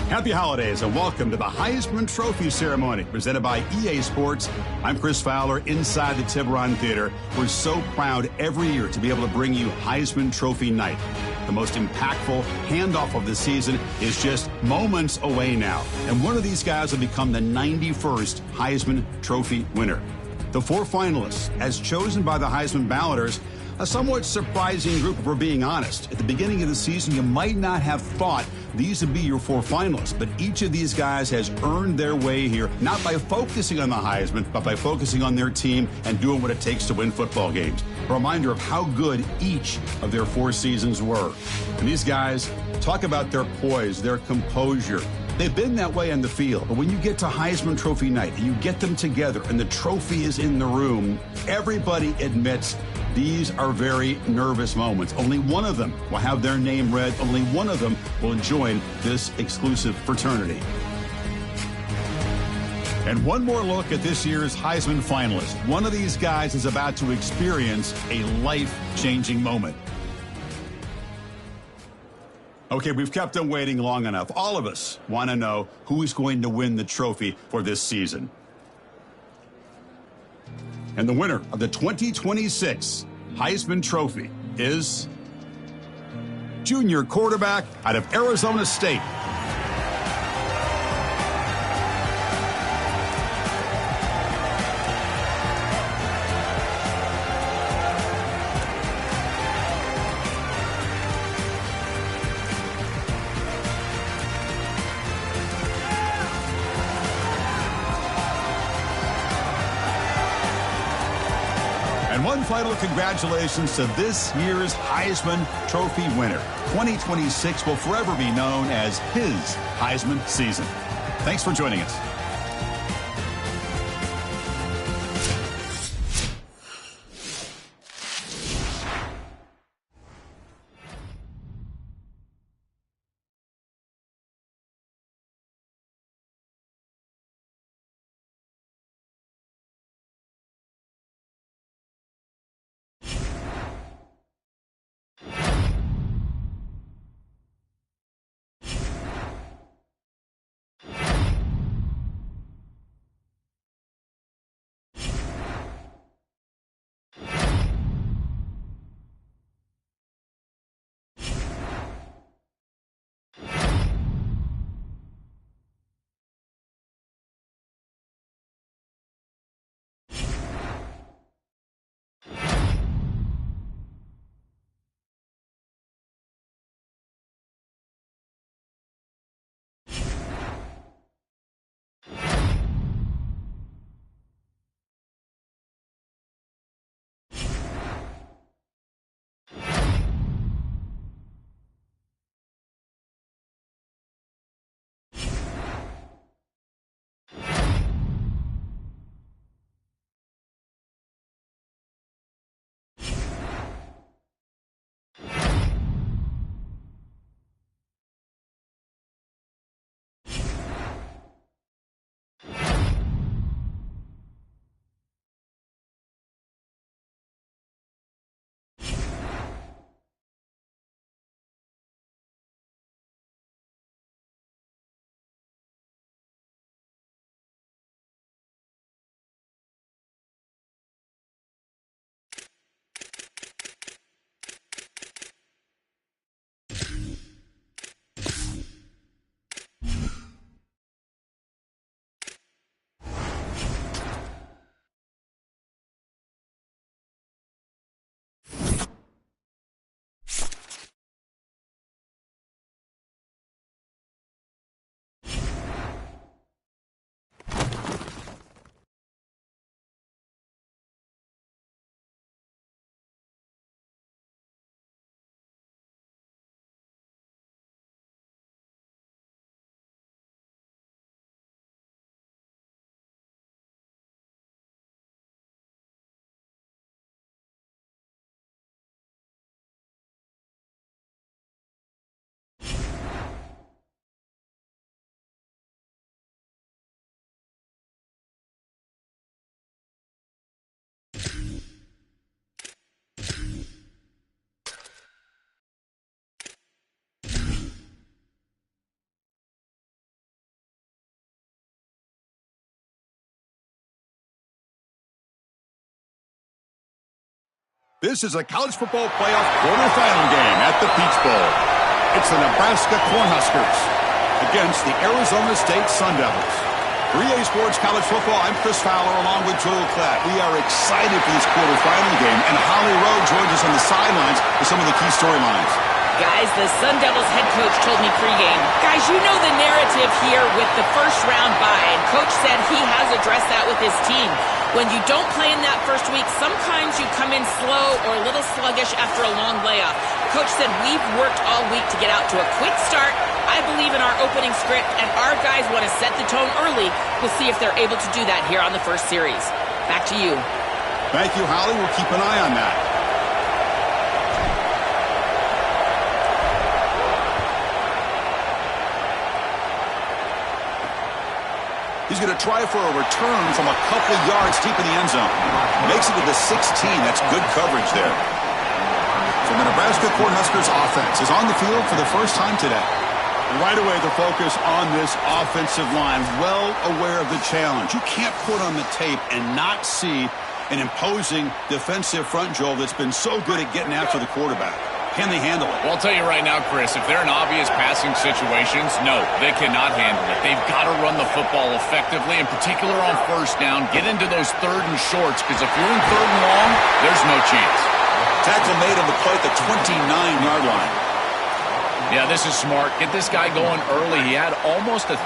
Happy holidays and welcome to the Heisman Trophy ceremony presented by EA Sports. I'm Chris Fowler inside the Tiburon Theater. We're so proud every year to be able to bring you Heisman Trophy night. The most impactful handoff of the season is just moments away now. And one of these guys will become the 91st Heisman Trophy winner. The 4 finalists, as chosen by the Heisman balloters, a somewhat surprising group if we're being honest. At the beginning of the season, you might not have thought these would be your 4 finalists, but each of these guys has earned their way here, not by focusing on the Heisman, but by focusing on their team and doing what it takes to win football games. A reminder of how good each of their 4 seasons were. And these guys talk about their poise, their composure. They've been that way on the field, but when you get to Heisman Trophy night and you get them together and the trophy is in the room, everybody admits these are very nervous moments. Only one of them will have their name read. Only one of them will join this exclusive fraternity. And one more look at this year's Heisman finalist. One of these guys is about to experience a life-changing moment. Okay, we've kept them waiting long enough. All of us want to know who is going to win the trophy for this season. And the winner of the 2026 Heisman Trophy is junior quarterback out of Arizona State. final congratulations to this year's Heisman Trophy winner. 2026 will forever be known as his Heisman season. Thanks for joining us. This is a college football playoff quarterfinal game at the Peach Bowl. It's the Nebraska Cornhuskers against the Arizona State Sun Devils. For EA Sports College Football, I'm Chris Fowler along with Joel Klatt. We are excited for this quarterfinal game, and Holly Rowe joins us on the sidelines with some of the key storylines. Guys, the Sun Devils head coach told me pregame, guys, you know the narrative here with the first round bye, and coach said he has addressed that with his team. When you don't play in that first week, sometimes you come in slow or a little sluggish after a long layoff. Coach said we've worked all week to get out to a quick start. I believe in our opening script, and our guys want to set the tone early. We'll see if they're able to do that here on the first series. Back to you. Thank you, Holly. We'll keep an eye on that. He's going to try for a return from a couple yards deep in the end zone. Makes it to the 16. That's good coverage there. So the Nebraska Cornhuskers offense is on the field for the first time today. Right away, the focus on this offensive line. Well aware of the challenge. You can't put on the tape and not see an imposing defensive front, Joel, that's been so good at getting after the quarterback. Can they handle it? Well, I'll tell you right now, Chris, if they're in obvious passing situations, no, they cannot handle it. They've got to run the football effectively, in particular on first down. Get into those third and shorts, because if you're in third and long, there's no chance. Tackle made on the play at the 29-yard line. Yeah, this is smart. Get this guy going early. He had almost 1,000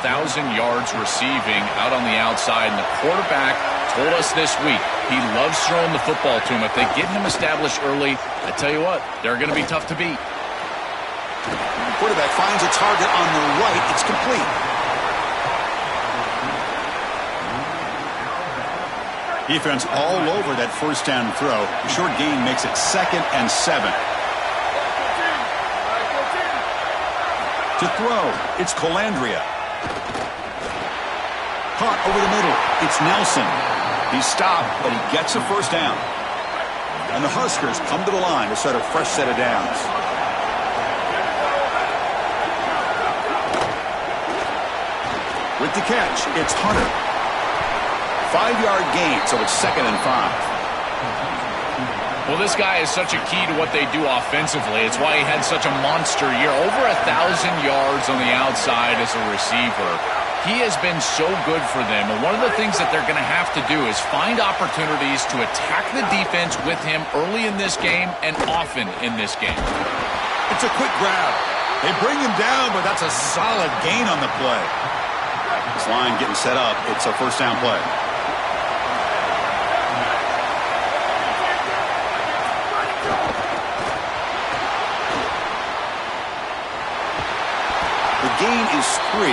yards receiving out on the outside, and the quarterback told us this week he loves throwing the football to him. If they get him established early, I tell you what, they're going to be tough to beat. The quarterback finds a target on the right. It's complete. Defense all over that first down throw. The short gain makes it 2nd and 7. To throw, it's Colandrea. Caught over the middle, it's Nelson. He's stopped, but he gets a first down. And the Huskers come to the line to set a fresh set of downs. With the catch, it's Hunter. 5-yard gain, so it's 2nd and 5. Well, this guy is such a key to what they do offensively. It's why he had such a monster year. Over 1,000 yards on the outside as a receiver. He has been so good for them. And one of the things that they're going to have to do is find opportunities to attack the defense with him early in this game and often in this game. It's a quick grab. They bring him down, but that's a solid gain on the play. This line getting set up. It's a first down play. The gain is 3.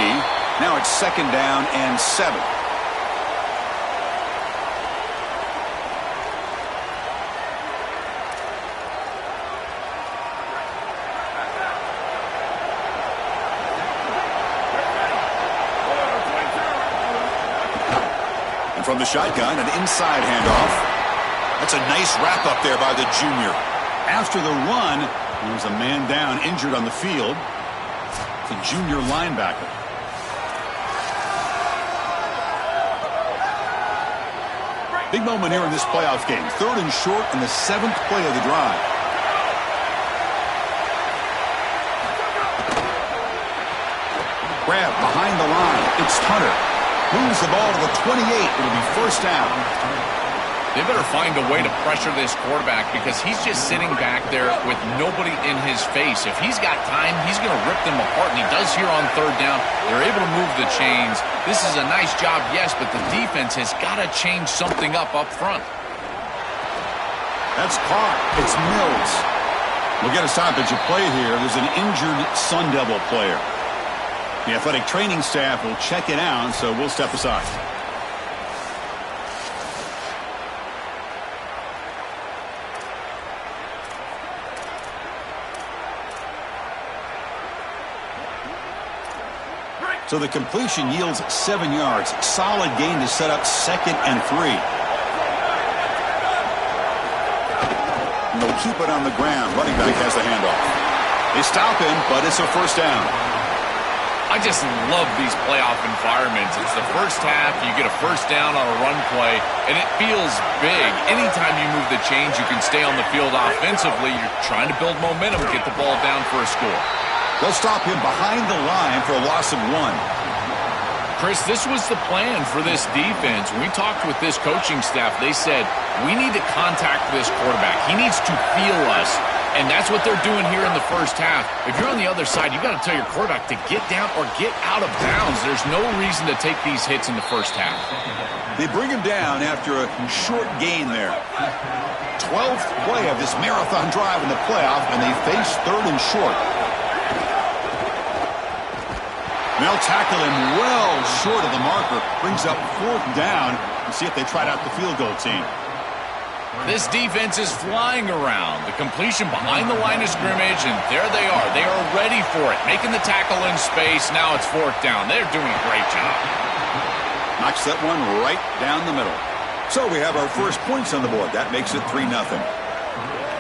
Now it's 2nd down and 7. And from the shotgun, an inside handoff. That's a nice wrap up there by the junior. After the run, there was a man down injured on the field. It's a junior linebacker. Big moment here in this playoff game. 3rd and short in the 7th play of the drive. Grab behind the line. It's Hunter. Moves the ball to the 28. It'll be first down. They better find a way to pressure this quarterback because he's just sitting back there with nobody in his face. If he's got time, he's going to rip them apart, and he does here on 3rd down. They're able to move the chains. This is a nice job, yes, but the defense has got to change something up front. That's caught. It's Mills. We'll get a stoppage of play here. There's an injured Sun Devil player. The athletic training staff will check it out, so we'll step aside. So the completion yields 7 yards. Solid gain to set up 2nd and 3. And they'll keep it on the ground. Running back has the handoff. They stop him, but it's a first down. I just love these playoff environments. It's the first half. You get a first down on a run play, and it feels big. Anytime you move the chains, you can stay on the field offensively. You're trying to build momentum, get the ball down for a score. They'll stop him behind the line for a loss of 1. Chris, this was the plan for this defense. When we talked with this coaching staff, they said, we need to contact this quarterback. He needs to feel us, and that's what they're doing here in the first half. If you're on the other side, you got to tell your quarterback to get down or get out of bounds. There's no reason to take these hits in the first half. They bring him down after a short gain there. 12th play of this marathon drive in the playoff, and they face 3rd and short. They'll tackle him well short of the marker. Brings up 4th down. We'll see if they tried out the field goal team. This defense is flying around. The completion behind the line of scrimmage, and there they are. They are ready for it. Making the tackle in space. Now it's 4th down. They're doing a great job. Knocks that one right down the middle. So we have our first points on the board. That makes it 3-0.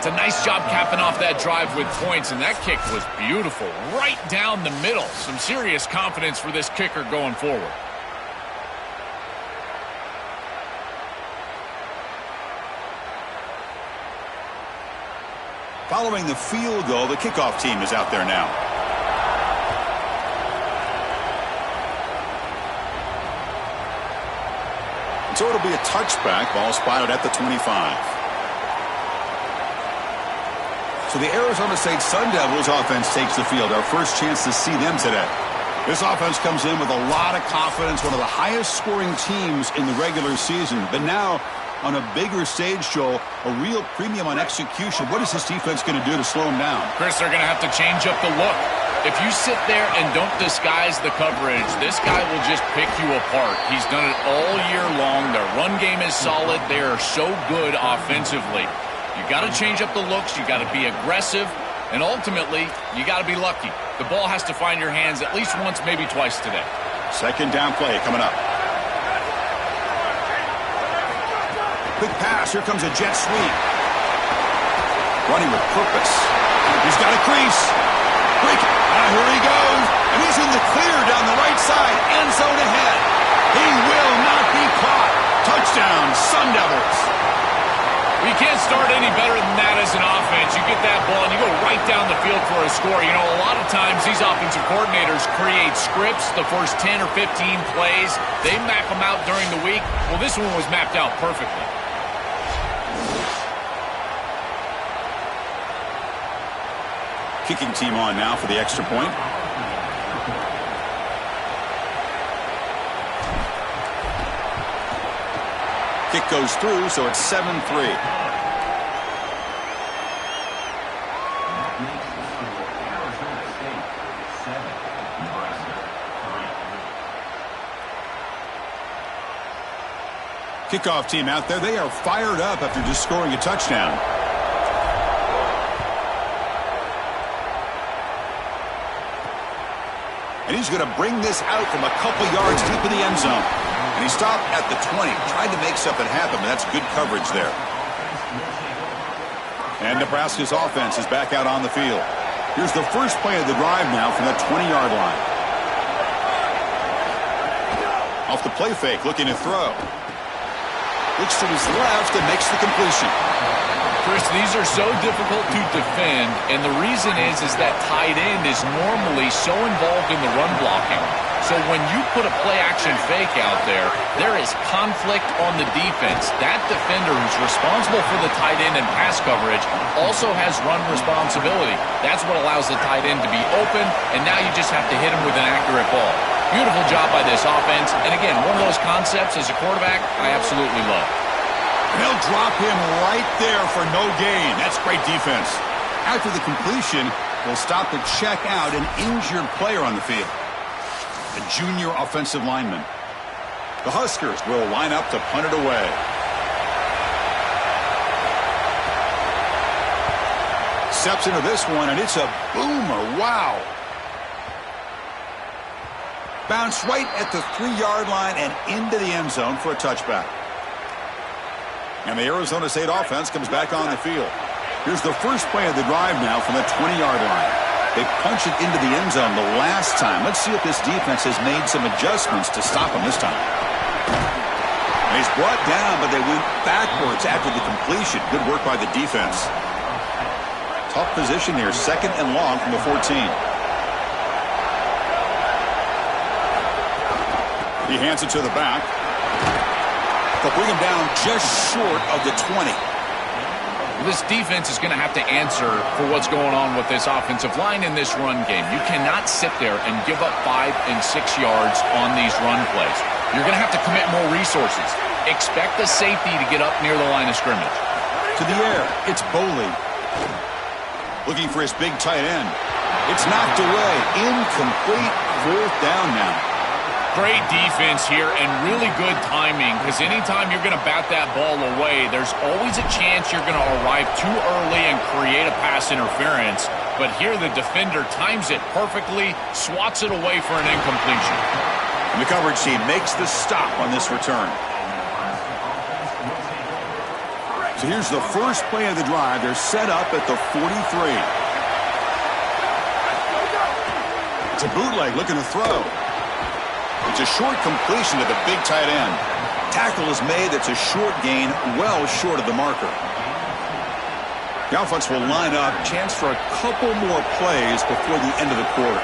It's a nice job capping off that drive with points, and that kick was beautiful. Right down the middle. Some serious confidence for this kicker going forward. Following the field goal, the kickoff team is out there now. So it'll be a touchback. Ball spotted at the 25. So the Arizona State Sun Devils offense takes the field. Our first chance to see them today. This offense comes in with a lot of confidence, one of the highest scoring teams in the regular season. But now, on a bigger stage, Joel, a real premium on execution. What is this defense going to do to slow them down? Chris, they're going to have to change up the look. If you sit there and don't disguise the coverage, this guy will just pick you apart. He's done it all year long. Their run game is solid. They are so good offensively. You got to change up the looks. You got to be aggressive. And ultimately, you got to be lucky. The ball has to find your hands at least once, maybe twice today. Second down play coming up. Quick pass. Here comes a jet sweep. Running with purpose. He's got a crease. Quick. Here he goes. And he's in the clear down the right side. End zone ahead. He will not be caught. Touchdown, Sun Devils. You can't start any better than that as an offense. You get that ball and you go right down the field for a score. You know, a lot of times these offensive coordinators create scripts the first 10 or 15 plays. They map them out during the week. Well, this one was mapped out perfectly. Kicking team on now for the extra point. Kick goes through, so it's 7-3. Kickoff team out there. They are fired up after just scoring a touchdown. And he's going to bring this out from a couple yards deep in the end zone. And he stopped at the 20, tried to make something happen, but that's good coverage there. And Nebraska's offense is back out on the field. Here's the first play of the drive now from the 20-yard line. Off the play fake, looking to throw. Looks to his left and makes the completion. Chris, these are so difficult to defend, and the reason is that tight end is normally so involved in the run blocking. So when you put a play-action fake out there, there is conflict on the defense. That defender who's responsible for the tight end and pass coverage also has run responsibility. That's what allows the tight end to be open, and now you just have to hit him with an accurate ball. Beautiful job by this offense, and again, one of those concepts as a quarterback I absolutely love. They'll drop him right there for no gain. That's great defense. After the completion, they'll stop to check out an injured player on the field. A junior offensive lineman. The Huskers will line up to punt it away. Steps into this one, and it's a boomer. Wow. Bounce right at the 3-yard line and into the end zone for a touchback. And the Arizona State offense comes back on the field. Here's the first play of the drive now from the 20-yard line. They punch it into the end zone the last time. Let's see if this defense has made some adjustments to stop him this time. And he's brought down, but they went backwards after the completion. Good work by the defense. Tough position here, second and long from the 14. He hands it to the back. They'll bring him down just short of the 20. This defense is going to have to answer for what's going on with this offensive line in this run game. You cannot sit there and give up 5 and 6 yards on these run plays. You're going to have to commit more resources. Expect the safety to get up near the line of scrimmage. To the air, it's Boley. Looking for his big tight end. It's knocked away. Incomplete. 4th down now. Great defense here and really good timing, because anytime you're going to bat that ball away, there's always a chance you're going to arrive too early and create a pass interference. But here the defender times it perfectly, swats it away for an incompletion. And the coverage team makes the stop on this return. So here's the first play of the drive. They're set up at the 43. It's a bootleg looking to throw. It's a short completion to the big tight end. Tackle is made. That's a short gain, well short of the marker. The offense will line up. Chance for a couple more plays before the end of the quarter.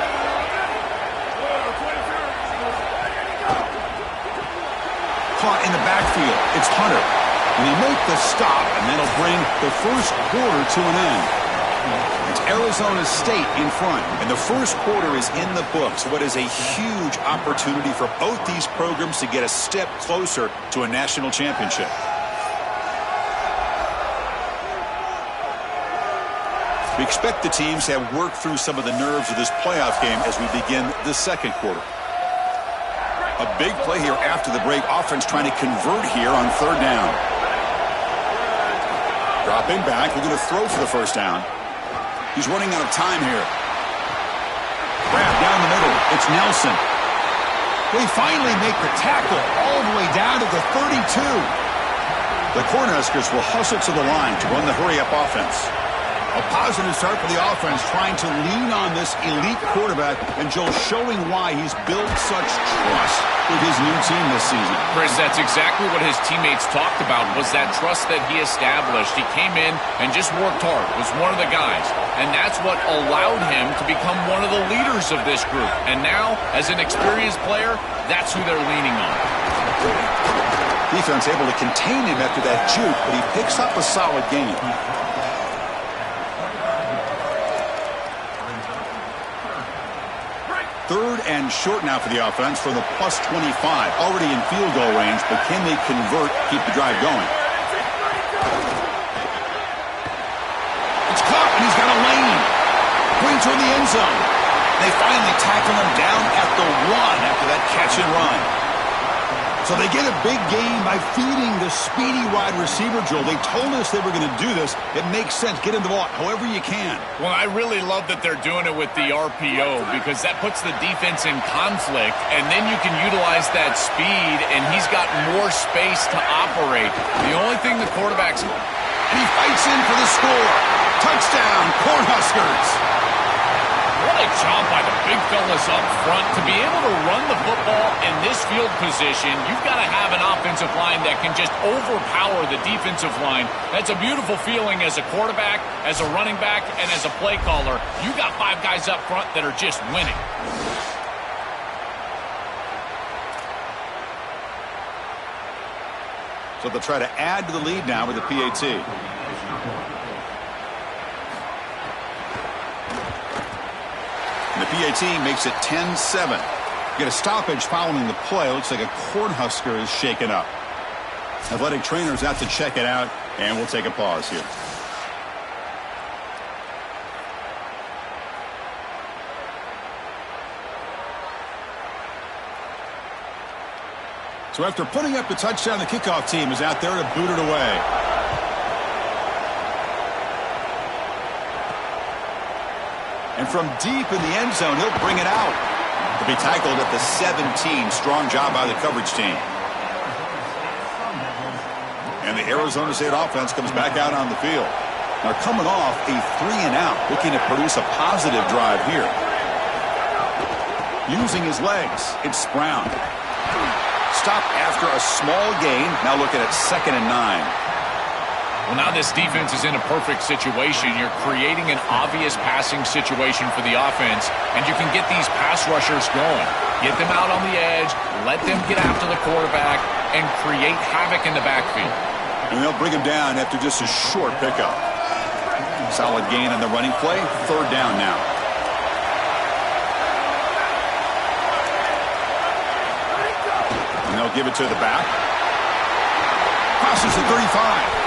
Caught in the backfield. It's Hunter. And he make the stop, and that'll bring the first quarter to an end. It's Arizona State in front, and the first quarter is in the books. What is a huge opportunity for both these programs to get a step closer to a national championship. We expect the teams to have worked through some of the nerves of this playoff game as we begin the second quarter. A big play here after the break. Offense trying to convert here on third down. Dropping back, looking to throw for the first down. He's running out of time here. Grab down the middle. It's Nelson. They finally make the tackle all the way down to the 32. The Cornhuskers will hustle to the line to run the hurry-up offense. A positive start for the offense, trying to lean on this elite quarterback, and Joe showing why he's built such trust with his new team this season. Chris, that's exactly what his teammates talked about, was that trust that he established. He came in and just worked hard, was one of the guys, and that's what allowed him to become one of the leaders of this group. And now, as an experienced player, that's who they're leaning on. Defense able to contain him after that juke, but he picks up a solid gain. Third and short now for the offense from the plus 25. Already in field goal range, but can they convert, keep the drive going? It's caught, and he's got a lane. Going toward the end zone. They finally tackle him down at the 1 after that catch and run. So they get a big gain by feeding the speedy wide receiver, Joel. They told us they were going to do this. It makes sense. Get him the ball however you can. Well, I really love that they're doing it with the RPO because that puts the defense in conflict, and then you can utilize that speed, and he's got more space to operate. The only thing the quarterback's... And he fights in for the score. Touchdown, Cornhuskers. What a job by the big fellas up front. To be able to run the football in this field position, you've got to have an offensive line that can just overpower the defensive line. That's a beautiful feeling as a quarterback, as a running back, and as a play caller. You got 5 guys up front that are just winning. So they'll try to add to the lead now with the PAT. And the PAT makes it 10-7. Get a stoppage following the play. Looks like a Cornhusker is shaken up. Athletic trainers out to check it out, and we'll take a pause here. So after putting up the touchdown, the kickoff team is out there to boot it away. And from deep in the end zone, he'll bring it out. To be tackled at the 17. Strong job by the coverage team. And the Arizona State offense comes back out on the field. Now coming off a 3-and-out, looking to produce a positive drive here. Using his legs, it's Brown. Stop after a small gain. Now looking at 2nd and 9. Well, now this defense is in a perfect situation. You're creating an obvious passing situation for the offense, and you can get these pass rushers going. Get them out on the edge, let them get after the quarterback, and create havoc in the backfield. And they'll bring him down after just a short pickup. Solid gain on the running play. 3rd down now. And they'll give it to the back. Crosses the 35.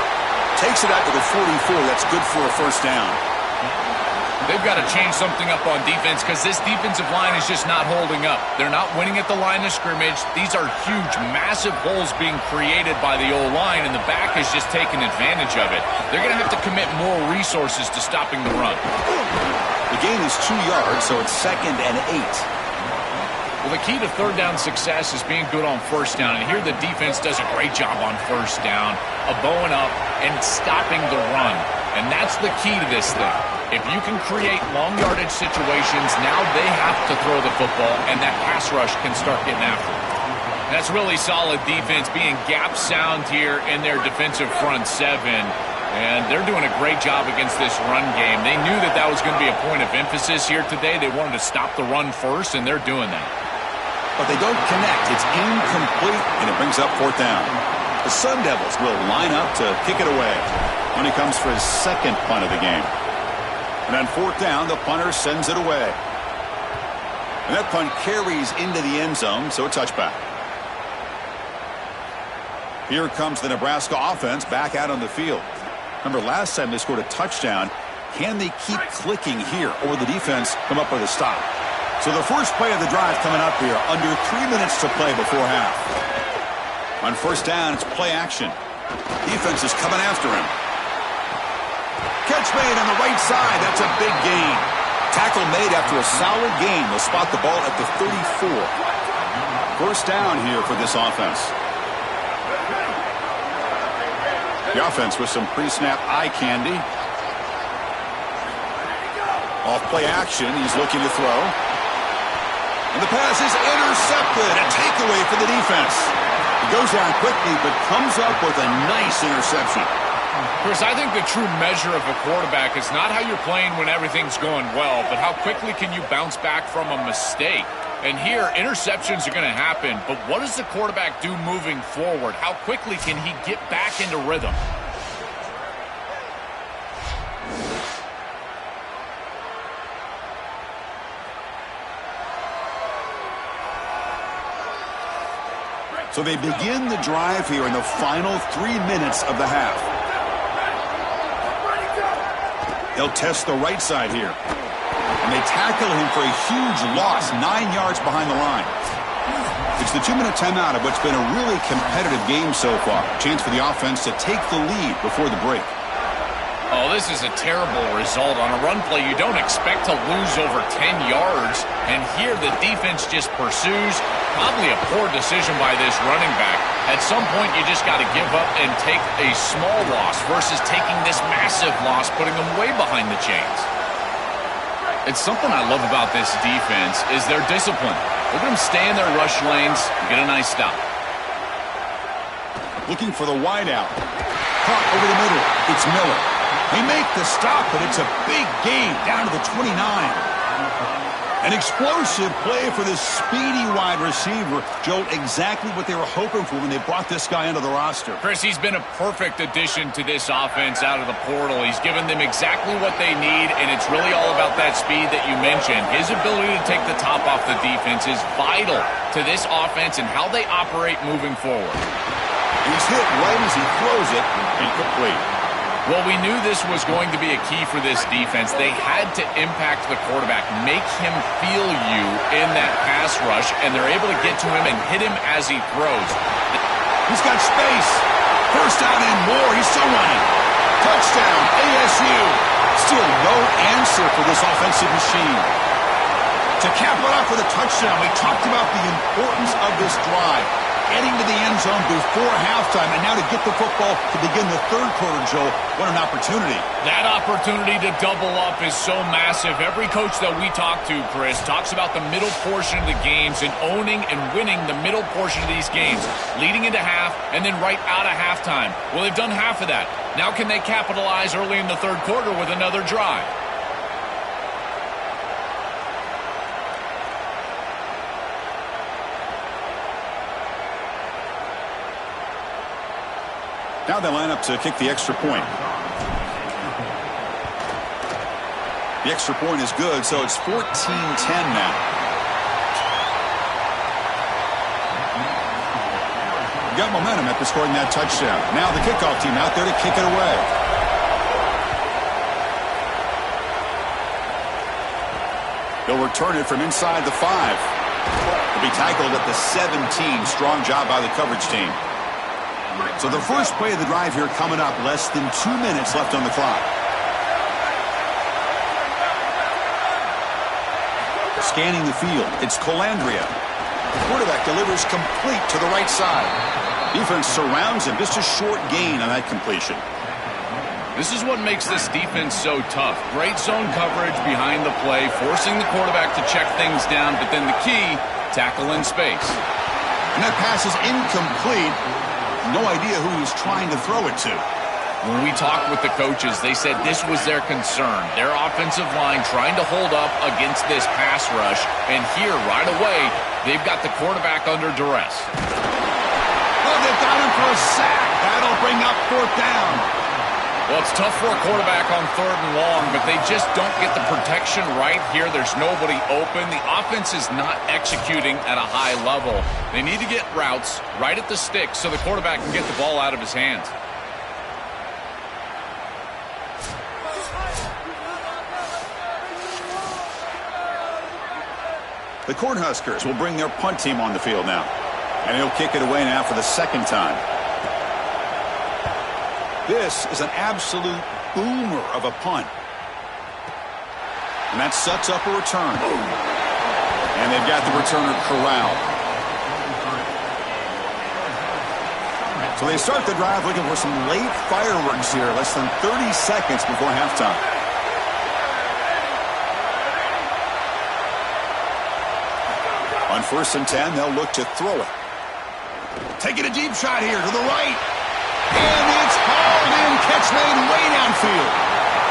Takes it out to the 44. That's good for a first down. They've got to change something up on defense because this defensive line is just not holding up. They're not winning at the line of scrimmage. These are huge, massive holes being created by the O-line, and the back is just taking advantage of it. They're going to have to commit more resources to stopping the run. The gain is 2 yards, so it's 2nd and 8. Well, the key to 3rd down success is being good on 1st down, and here the defense does a great job on 1st down of bowing up and stopping the run, and that's the key to this thing. If you can create long yardage situations, now they have to throw the football, and that pass rush can start getting after it. That's really solid defense, being gap sound here in their defensive front 7. And they're doing a great job against this run game. They knew that that was going to be a point of emphasis here today. They wanted to stop the run first, and they're doing that. But they don't connect. It's incomplete, and it brings up 4th down. The Sun Devils will line up to kick it away when he comes for his 2nd punt of the game. And on fourth down, the punter sends it away. And that punt carries into the end zone, so a touchback. Here comes the Nebraska offense back out on the field. Remember, last time they scored a touchdown. Can they keep clicking here, or will the defense come up with a stop? So the first play of the drive coming up here, under 3 minutes to play before half. On first down, it's play action. Defense is coming after him. Catch made on the right side. That's a big gain. Tackle made after a solid gain. They'll spot the ball at the 34. First down here for this offense. The offense with some pre-snap eye candy. Off play action. He's looking to throw. And the pass is intercepted. A takeaway for the defense. He goes down quickly, but comes up with a nice interception. Chris, I think the true measure of a quarterback is not how you're playing when everything's going well, but how quickly can you bounce back from a mistake. And here, interceptions are going to happen, but what does the quarterback do moving forward? How quickly can he get back into rhythm? So they begin the drive here in the final 3 minutes of the half. They'll test the right side here. And they tackle him for a huge loss, 9 yards behind the line. It's the 2-minute timeout of what's been a really competitive game so far. Chance for the offense to take the lead before the break. Oh, this is a terrible result. On a run play, you don't expect to lose over 10 yards. And here the defense just pursues. Probably a poor decision by this running back. At some point, you just got to give up and take a small loss versus taking this massive loss, putting them way behind the chains. It's something I love about this defense is their discipline. Look at them stay in their rush lanes and get a nice stop. Looking for the wideout. Caught over the middle. It's Miller. They make the stop, but it's a big gain down to the 29. An explosive play for this speedy wide receiver. Joe, exactly what they were hoping for when they brought this guy into the roster. Chris, he's been a perfect addition to this offense out of the portal. He's given them exactly what they need, and it's really all about that speed that you mentioned. His ability to take the top off the defense is vital to this offense and how they operate moving forward. He's hit right as he throws it, incomplete. Well, we knew this was going to be a key for this defense. They had to impact the quarterback, make him feel you in that pass rush, and they're able to get to him and hit him as he throws. He's got space. First down and more. He's still running. Touchdown, ASU. Still no answer for this offensive machine. To cap it off with a touchdown, we talked about the importance of this drive. Getting to the end zone before halftime, and now to get the football to begin the third quarter, Joe. What an opportunity. That opportunity to double up is so massive. Every coach that we talk to, Chris, talks about the middle portion of the games and owning and winning the middle portion of these games, leading into half and then right out of halftime. Well, they've done half of that. Now can they capitalize early in the third quarter with another drive? Now they line up to kick the extra point. The extra point is good, so it's 14-10 now. Got momentum after scoring that touchdown. Now the kickoff team out there to kick it away. They'll return it from inside the 5. They'll be tackled at the 17. Strong job by the coverage team. So the first play of the drive here coming up, less than 2 minutes left on the clock. Scanning the field, it's Colandrea. Quarterback delivers complete to the right side. Defense surrounds him, just a short gain on that completion. This is what makes this defense so tough. Great zone coverage behind the play, forcing the quarterback to check things down, but then the key, tackle in space. And that pass is incomplete. No idea who he's trying to throw it to. When we talked with the coaches, they said this was their concern. Their offensive line trying to hold up against this pass rush. And here, right away, they've got the quarterback under duress. Oh, they've got him for a sack. That'll bring up fourth down. Well, it's tough for a quarterback on 3rd and long, but they just don't get the protection right here. There's nobody open. The offense is not executing at a high level. They need to get routes right at the stick so the quarterback can get the ball out of his hands. The Cornhuskers will bring their punt team on the field now. And he'll kick it away now for the 2nd time. This is an absolute boomer of a punt. And that sets up a return. And they've got the returner corralled. So they start the drive looking for some late fireworks here, less than 30 seconds before halftime. On 1st and 10, they'll look to throw it. Taking a deep shot here to the right. And it's hauled in, catch made way downfield.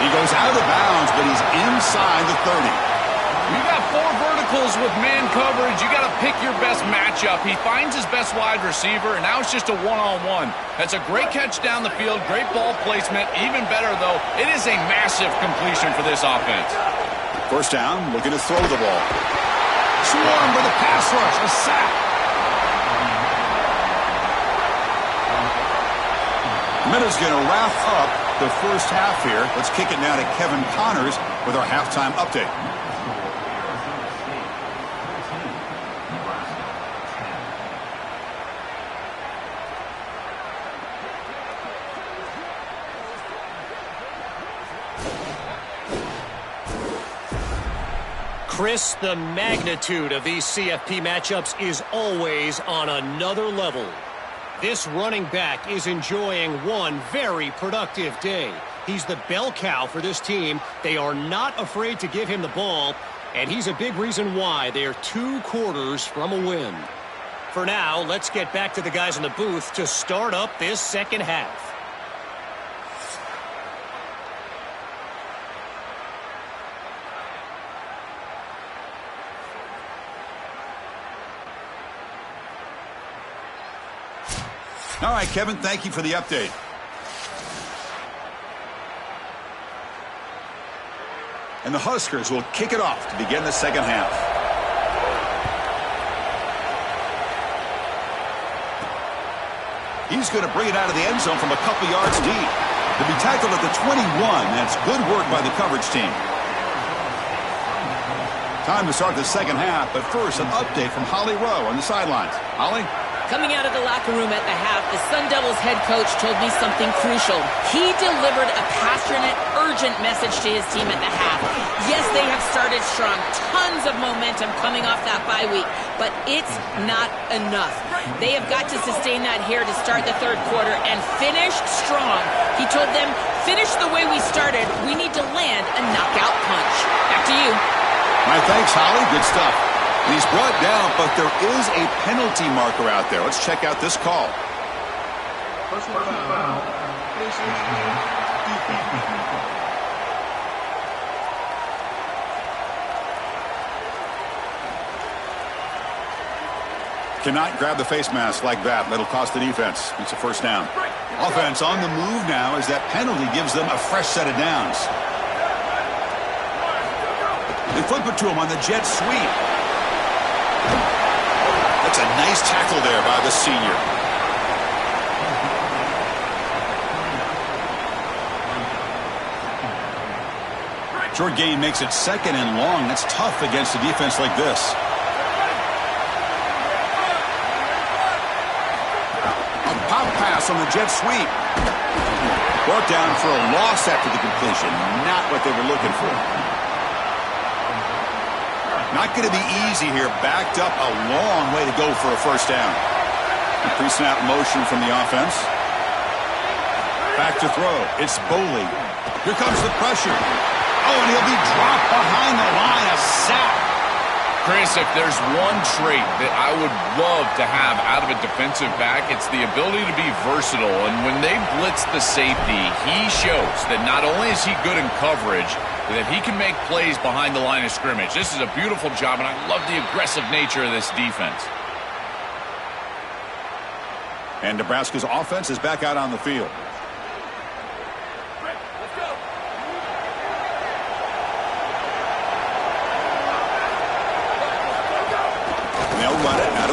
He goes out of bounds, but he's inside the 30. You got 4 verticals with man coverage. You got to pick your best matchup. He finds his best wide receiver, and now it's just a one-on-one. That's a great catch down the field, great ball placement. Even better, though, it is a massive completion for this offense. 1st down, looking to throw the ball. Swarmed with a pass rush, a sack. Minutes going to wrap up the 1st half here. Let's kick it now to Kevin Connors with our halftime update. Chris, the magnitude of these CFP matchups is always on another level. This running back is enjoying one very productive day. He's the bell cow for this team. They are not afraid to give him the ball, and he's a big reason why they're 2 quarters from a win. For now, let's get back to the guys in the booth to start up this 2nd half. All right, Kevin, thank you for the update. And the Huskers will kick it off to begin the 2nd half. He's going to bring it out of the end zone from a couple yards deep. He'll be tackled at the 21. That's good work by the coverage team. Time to start the 2nd half, but first an update from Holly Rowe on the sidelines. Holly? Coming out of the locker room at the half, the Sun Devils head coach told me something crucial. He delivered a passionate, urgent message to his team at the half. Yes, they have started strong. Tons of momentum coming off that bye week, but it's not enough. They have got to sustain that here to start the 3rd quarter and finish strong. He told them, finish the way we started. We need to land a knockout punch. Back to you. My thanks, Holly. Good stuff. And he's brought down, but there is a penalty marker out there. Let's check out this call. Personal foul. Cannot grab the face mask like that. That'll cost the defense. It's a 1st down. Offense on the move now as that penalty gives them a fresh set of downs. They flip it to him on the jet sweep. That's a nice tackle there by the senior. Short gain makes it 2nd and long. That's tough against a defense like this. A pop pass on the jet sweep. Brought down for a loss after the completion. Not what they were looking for. Not going to be easy here. Backed up a long way to go for a 1st down. Pre-snap motion from the offense. Back to throw. It's Boley. Here comes the pressure. Oh, and he'll be dropped behind the line. A sack. Chris, if there's one trait that I would love to have out of a defensive back, it's the ability to be versatile. And when they blitz the safety, he shows that not only is he good in coverage, but that he can make plays behind the line of scrimmage. This is a beautiful job, and I love the aggressive nature of this defense. And Nebraska's offense is back out on the field.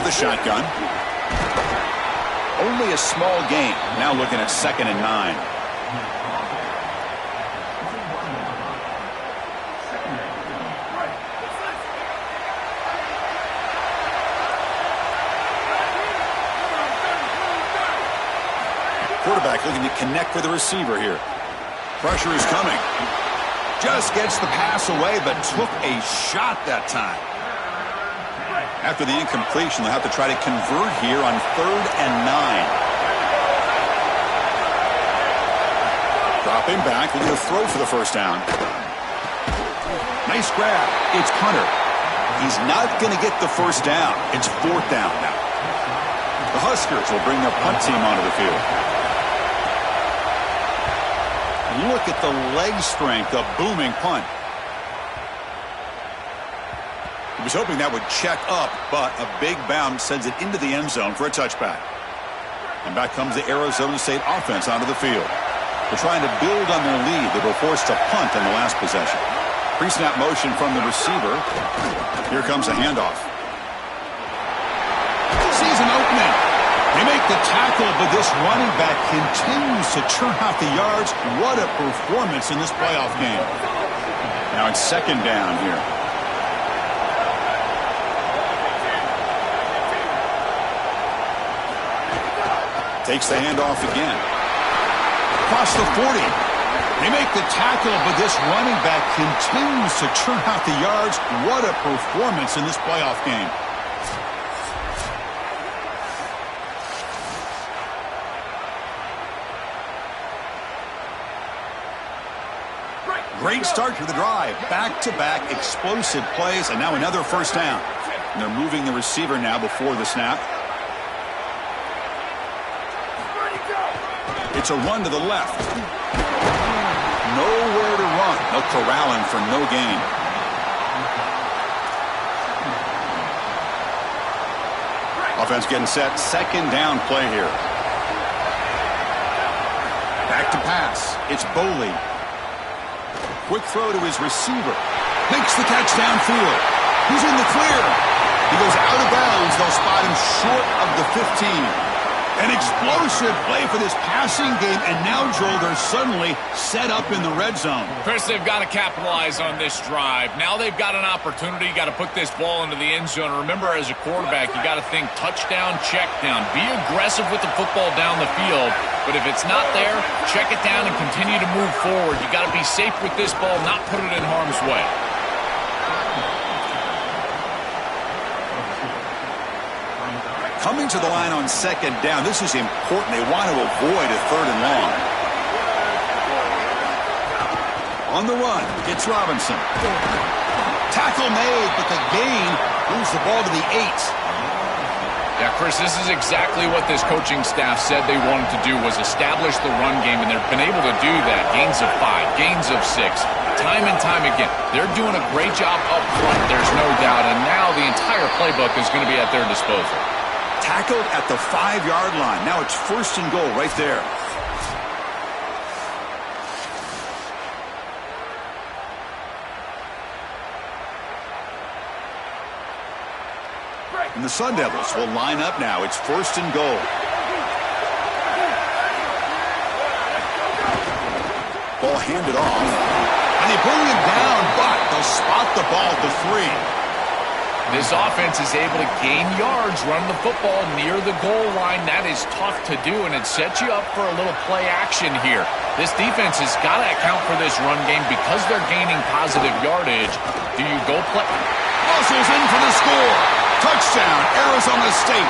the shotgun. Only a small gain. Now looking at 2nd and 9. Quarterback looking to connect with the receiver here. Pressure is coming. Just gets the pass away, but took a shot that time. After the incompletion, they'll have to try to convert here on 3rd and 9. Dropping back, looking to throw for the first down. Nice grab. It's Hunter. He's not going to get the first down. It's 4th down now. The Huskers will bring their punt team onto the field. Look at the leg strength, a booming punt. He was hoping that would check up, but a big bounce sends it into the end zone for a touchback. And back comes the Arizona State offense onto the field. They're trying to build on their lead. They were forced to punt in the last possession. Pre-snap motion from the receiver. Here comes a handoff. Sees an opening. They make the tackle, but this running back continues to churn out the yards. What a performance in this playoff game. Now it's 2nd down here. Takes the handoff again. Across the 40. They make the tackle, but this running back continues to churn out the yards. What a performance in this playoff game. Great start to the drive. Back-to-back explosive plays, and now another first down. And they're moving the receiver now before the snap. It's a run to the left. Nowhere to run. They'll corral him for no gain. Offense getting set. 2nd down play here. Back to pass. It's Boley. Quick throw to his receiver. Makes the catch downfield. He's in the clear. He goes out of bounds. They'll spot him short of the 15. An explosive play for this passing game, and now, Joel, they're suddenly set up in the red zone. Chris, they've got to capitalize on this drive. Now they've got an opportunity. You got to put this ball into the end zone. Remember, as a quarterback, you got to think touchdown, check down. Be aggressive with the football down the field. But if it's not there, check it down and continue to move forward. You got to be safe with this ball, not put it in harm's way. Coming to the line on 2nd down. This is important. They want to avoid a 3rd and long. On the run, it's Robinson. Tackle made, but the gain moves the ball to the 8. Yeah, Chris, this is exactly what this coaching staff said they wanted to do, was establish the run game, and they've been able to do that. Gains of 5, gains of 6, time and time again. They're doing a great job up front, there's no doubt, and now the entire playbook is going to be at their disposal. Tackled at the 5-yard line. Now it's 1st and goal right there. And the Sun Devils will line up now. It's 1st and goal. Ball handed off. And they bring him down, but they'll spot the ball at the 3. This offense is able to gain yards running the football near the goal line. That is tough to do, and it sets you up for a little play action here. This defense has got to account for this run game because they're gaining positive yardage. Do you go play? Russell's in for the score. Touchdown, Arizona State.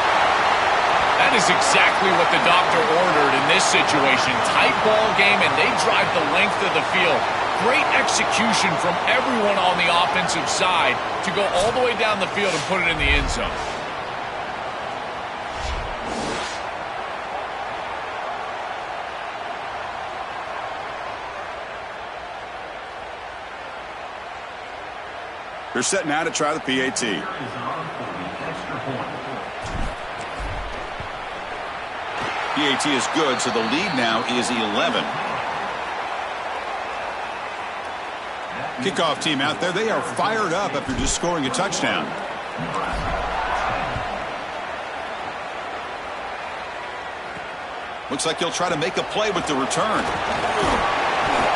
That is exactly what the doctor ordered in this situation. Tight ball game, and they drive the length of the field. Great execution from everyone on the offensive side to go all the way down the field and put it in the end zone. They're set now to try the PAT. PAT is good, so the lead now is 11. Kickoff team out there. They are fired up after just scoring a touchdown. Looks like he'll try to make a play with the return.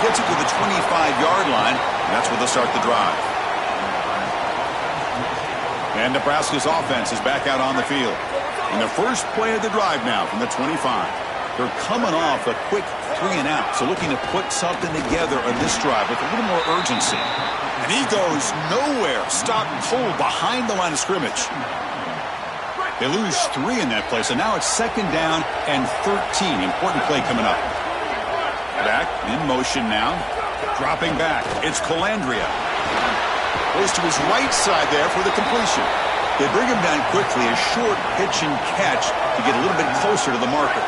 Gets it to the 25-yard line, and that's where they'll start the drive. And Nebraska's offense is back out on the field. And the first play of the drive now from the 25. They're coming off a quick 3-and-out, so looking to put something together on this drive with a little more urgency. And he goes nowhere. Stopped cold behind the line of scrimmage. They lose 3 in that play, so now it's 2nd down and 13. Important play coming up. Back in motion now. Dropping back. It's Colandrea. Goes to his right side there for the completion. They bring him down quickly, a short pitch and catch to get a little bit closer to the marker.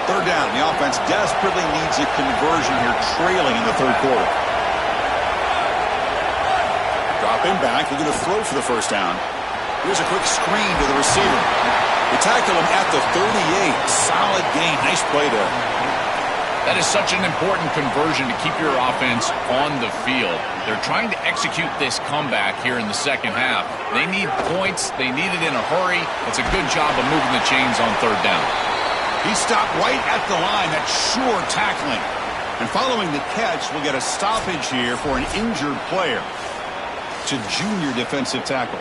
3rd down. The offense desperately needs a conversion here, trailing in the 3rd quarter. Dropping back. They're going to throw for the 1st down. Here's a quick screen to the receiver. They tackle him at the 38. Solid gain. Nice play there. That is such an important conversion to keep your offense on the field. They're trying to execute this comeback here in the 2nd half. They need points. They need it in a hurry. It's a good job of moving the chains on 3rd down. He stopped right at the line. That's sure tackling. And following the catch, we'll get a stoppage here for an injured player. It's a junior defensive tackle.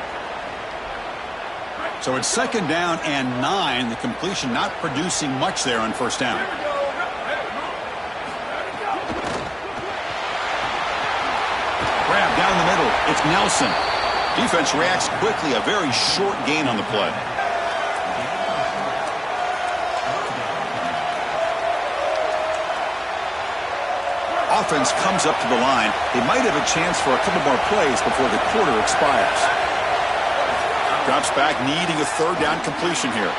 So it's 2nd down and 9. The completion not producing much there on 1st down. Grab down the middle. It's Nelson. Defense reacts quickly. A very short gain on the play. Offense comes up to the line. They might have a chance for a couple more plays before the quarter expires. Drops back, needing a 3rd down completion here.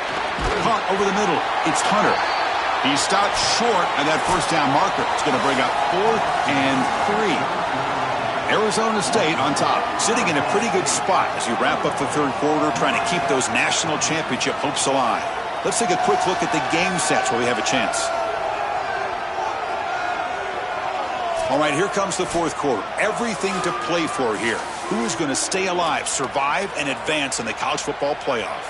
Caught over the middle. It's Hunter. He stopped short of that 1st down marker. It's going to bring up 4th and 3. Arizona State on top, sitting in a pretty good spot as you wrap up the 3rd quarter, trying to keep those national championship hopes alive. Let's take a quick look at the game sets where we have a chance. All right, here comes the 4th quarter. Everything to play for here. Who is going to stay alive, survive, and advance in the college football playoff?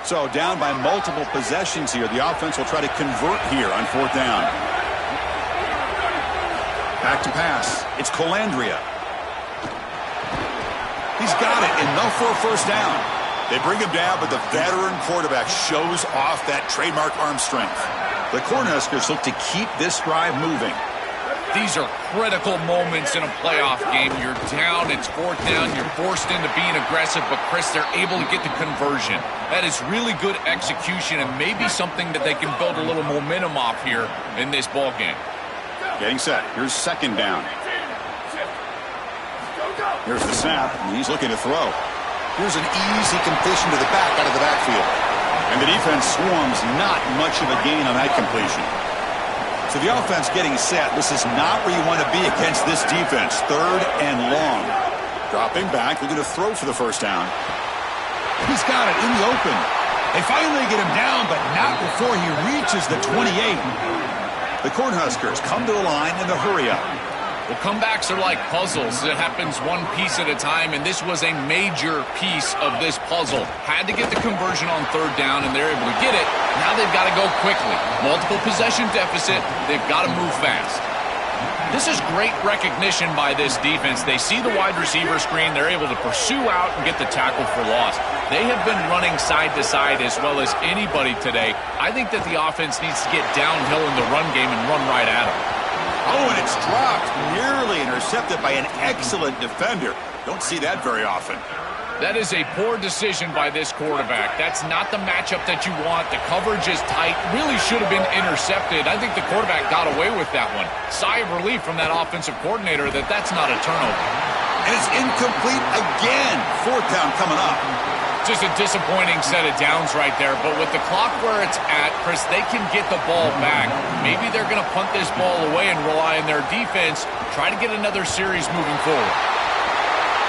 So down by multiple possessions here. The offense will try to convert here on 4th down. Back to pass. It's Colandrea. He's got it. Enough for a 1st down. They bring him down, but the veteran quarterback shows off that trademark arm strength. The Cornhuskers look to keep this drive moving. These are critical moments in a playoff game. You're down, it's 4th down, you're forced into being aggressive, but Chris, they're able to get the conversion. That is really good execution and maybe something that they can build a little momentum off here in this ball game. Getting set. Here's 2nd down. Here's the snap, and he's looking to throw. Here's an easy completion to the back out of the backfield. And the defense swarms, not much of a gain on that completion. So the offense getting set. This is not where you want to be against this defense. 3rd and long. Dropping back. They're going to throw for the 1st down. He's got it in the open. They finally get him down, but not before he reaches the 28. The Cornhuskers come to the line in the hurry-up. Well, comebacks are like puzzles. It happens one piece at a time, and this was a major piece of this puzzle. Had to get the conversion on 3rd down, and they're able to get it. Now they've got to go quickly. Multiple possession deficit. They've got to move fast. This is great recognition by this defense. They see the wide receiver screen. They're able to pursue out and get the tackle for loss. They have been running side to side as well as anybody today. I think that the offense needs to get downhill in the run game and run right at them. Oh, and it's dropped. Nearly intercepted by an excellent defender. Don't see that very often. That is a poor decision by this quarterback. That's not the matchup that you want. The coverage is tight. Really should have been intercepted. I think the quarterback got away with that one. Sigh of relief from that offensive coordinator that that's not a turnover. And it's incomplete again. 4th down coming up. Just a disappointing set of downs right there. But with the clock where it's at, Chris, they can get the ball back. Maybe they're going to punt this ball away and rely on their defense. Try to get another series moving forward.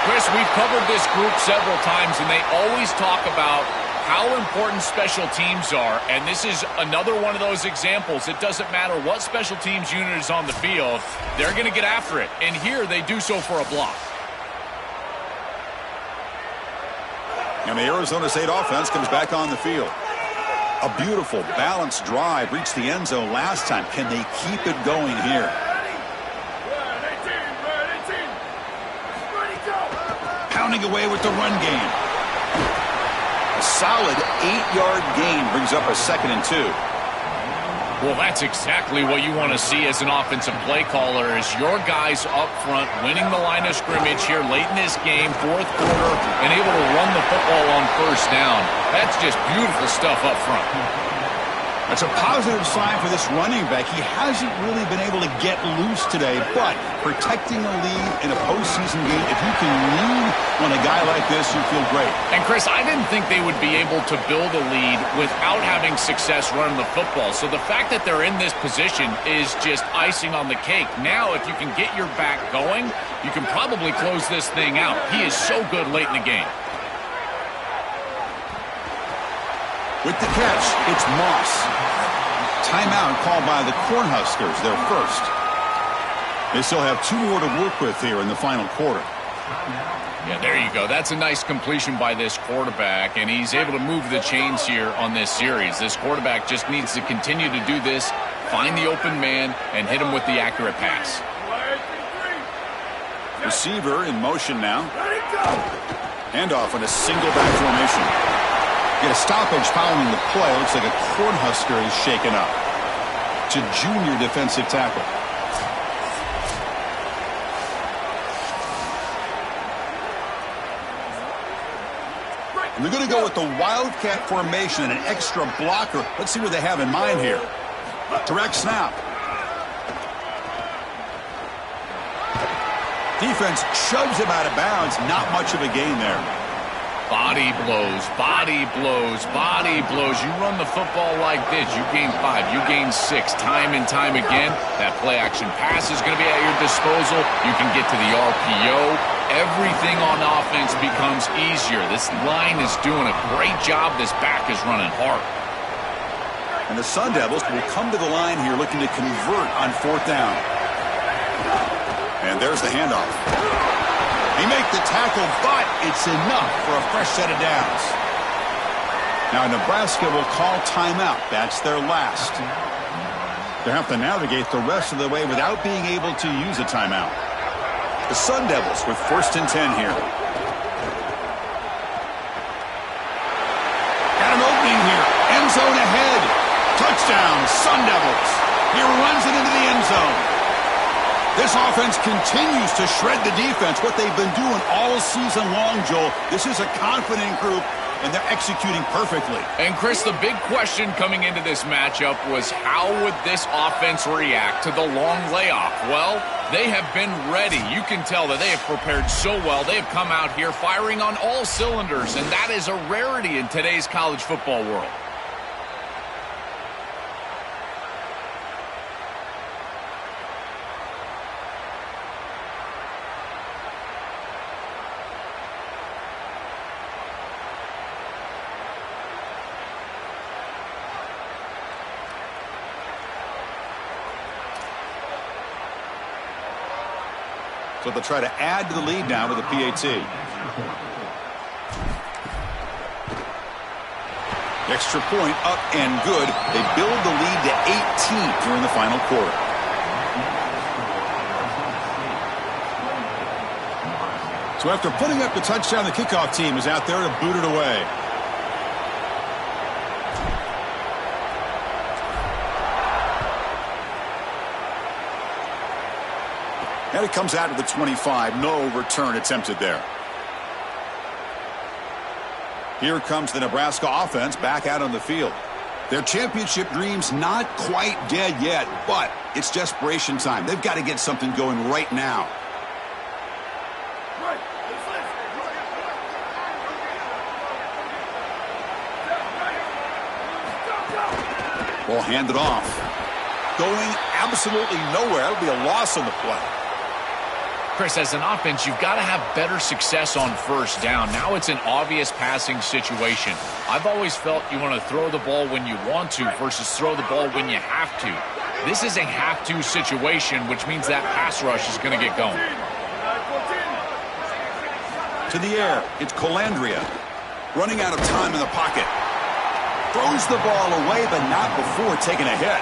Chris, we've covered this group several times, and they always talk about how important special teams are, and this is another one of those examples. It doesn't matter what special teams unit is on the field, they're going to get after it, and here they do so for a block. And the Arizona State offense comes back on the field. A beautiful, balanced drive reached the end zone last time. Can they keep it going here? Pounding away with the run game. A solid 8-yard gain brings up a 2nd and 2. Well, that's exactly what you want to see as an offensive play caller, is your guys up front winning the line of scrimmage here late in this game, 4th quarter, and able to run the football on 1st down. That's just beautiful stuff up front. That's a positive sign for this running back. He hasn't really been able to get loose today, but protecting a lead in a postseason game, if you can lean on a guy like this, you feel great. And, Chris, I didn't think they would be able to build a lead without having success running the football. So the fact that they're in this position is just icing on the cake. Now, if you can get your back going, you can probably close this thing out. He is so good late in the game. With the catch, it's Moss. Timeout called by the Cornhuskers, their first. They still have 2 more to work with here in the final quarter. Yeah, there you go. That's a nice completion by this quarterback, and he's able to move the chains here on this series. This quarterback just needs to continue to do this, find the open man, and hit him with the accurate pass. Receiver in motion now. Handoff in a single back formation. Get a stoppage following the play. Looks like a Cornhusker is shaken up. To junior defensive tackle. And they're going to go with the Wildcat formation and an extra blocker. Let's see what they have in mind here. Direct snap. Defense shoves him out of bounds. Not much of a gain there. Body blows, body blows, body blows. You run the football like this, you gain 5, you gain 6, time and time again. That play-action pass is going to be at your disposal. You can get to the RPO. Everything on offense becomes easier. This line is doing a great job. This back is running hard. And the Sun Devils will come to the line here looking to convert on 4th down. And there's the handoff. They make the tackle, but it's enough for a fresh set of downs. Now Nebraska will call timeout. That's their last. They'll have to navigate the rest of the way without being able to use a timeout. The Sun Devils with 1st and 10 here. Got an opening here. End zone ahead. Touchdown, Sun Devils. He runs it into the end zone. This offense continues to shred the defense, what they've been doing all season long, Joel. This is a confident group, and they're executing perfectly. And, Chris, the big question coming into this matchup was how would this offense react to the long layoff? Well, they have been ready. You can tell that they have prepared so well. They have come out here firing on all cylinders, and that is a rarity in today's college football world. So they'll try to add to the lead now with a PAT. Extra point up and good. They build the lead to 18 during the final quarter. So after putting up the touchdown, the kickoff team is out there to boot it away. And it comes out to the 25. No return attempted there. Here comes the Nebraska offense back out on the field. Their championship dreams not quite dead yet, but it's desperation time. They've got to get something going right now. Ball handed off. Going absolutely nowhere. That'll be a loss on the play. Chris, as an offense, you've got to have better success on 1st down. Now it's an obvious passing situation. I've always felt you want to throw the ball when you want to versus throw the ball when you have to. This is a have-to situation, which means that pass rush is going to get going. To the air, it's Colandrea. Running out of time in the pocket. Throws the ball away, but not before taking a hit.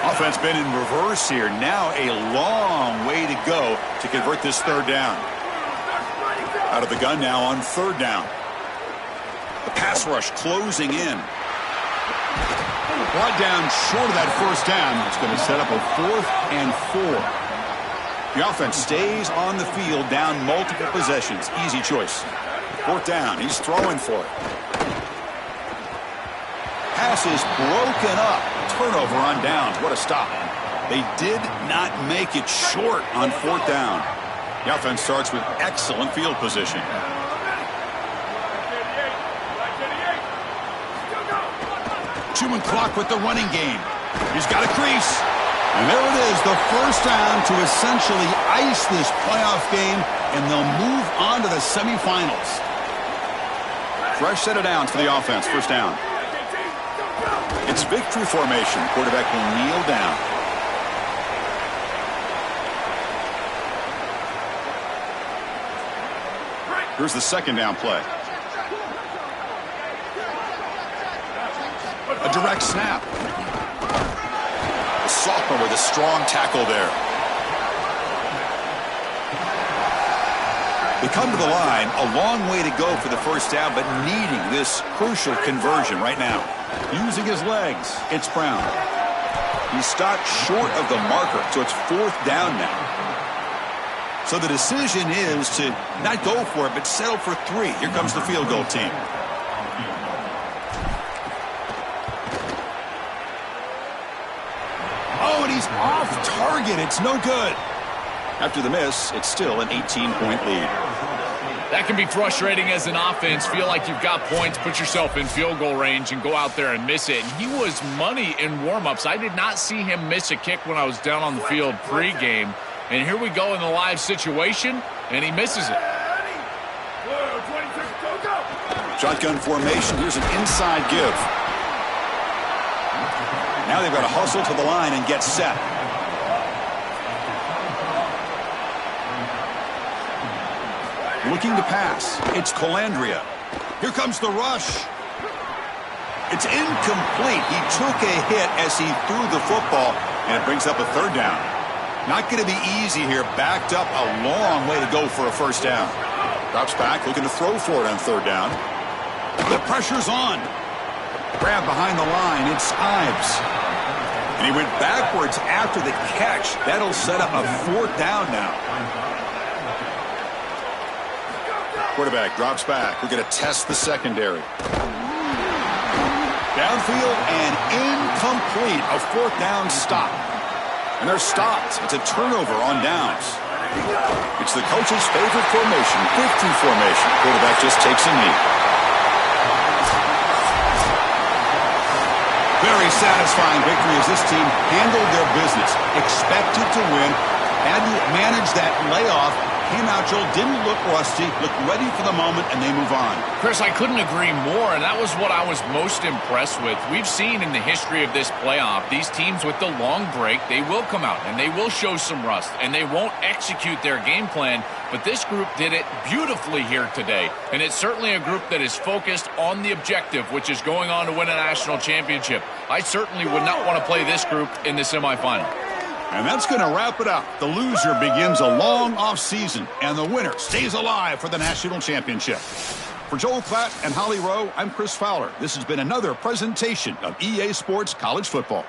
Offense been in reverse here. Now a long way to go to convert this third down. Out of the gun now on third down. The pass rush closing in. Brought down short of that first down. It's going to set up a 4th and 4. The offense stays on the field down multiple possessions. Easy choice. 4th down. He's throwing for it. Pass is broken up. Turnover on downs. What a stop. They did not make it short on 4th down. The offense starts with excellent field position. Chewing clock with the running game. He's got a crease. And there it is, the first down to essentially ice this playoff game, and they'll move on to the semifinals. Fresh set of downs for the offense. First down. It's victory formation. Quarterback will kneel down. Here's the second down play. A direct snap. The sophomore with a strong tackle there. They come to the line, a long way to go for the first down, but needing this crucial conversion right now. Using his legs, it's Brown. He stopped short of the marker, so it's 4th down now. So the decision is to not go for it, but settle for 3. Here comes the field goal team. Oh, and he's off target. It's no good. After the miss, it's still an 18-point lead. That can be frustrating as an offense. Feel like you've got points, put yourself in field goal range, and go out there and miss it. And he was money in warm-ups. I did not see him miss a kick when I was down on the field pregame. And here we go in the live situation, and he misses it. Shotgun formation. Here's an inside give. Now they've got to hustle to the line and get set. Looking to pass. It's Colandrea. Here comes the rush. It's incomplete. He took a hit as he threw the football, and it brings up a 3rd down. Not going to be easy here. Backed up a long way to go for a first down. Drops back, looking to throw for it on 3rd down. The pressure's on. Grab behind the line. It's Ives. And he went backwards after the catch. That'll set up a 4th down now. Quarterback drops back. We're going to test the secondary. Downfield and incomplete. A 4th down stop. And they're stopped. It's a turnover on downs. It's the coach's favorite formation, victory formation. Quarterback just takes a knee. Very satisfying victory as this team handled their business. Expected to win. Had to manage that layoff. Came out, Joel, didn't look rusty, looked ready for the moment, and they move on. Chris, I couldn't agree more, and that was what I was most impressed with. We've seen in the history of this playoff, these teams with the long break, they will come out, and they will show some rust, and they won't execute their game plan, but this group did it beautifully here today, and it's certainly a group that is focused on the objective, which is going on to win a national championship. I certainly would not want to play this group in the semifinal. And that's going to wrap it up. The loser begins a long offseason, and the winner stays alive for the national championship. For Joel Klatt and Holly Rowe, I'm Chris Fowler. This has been another presentation of EA Sports College Football.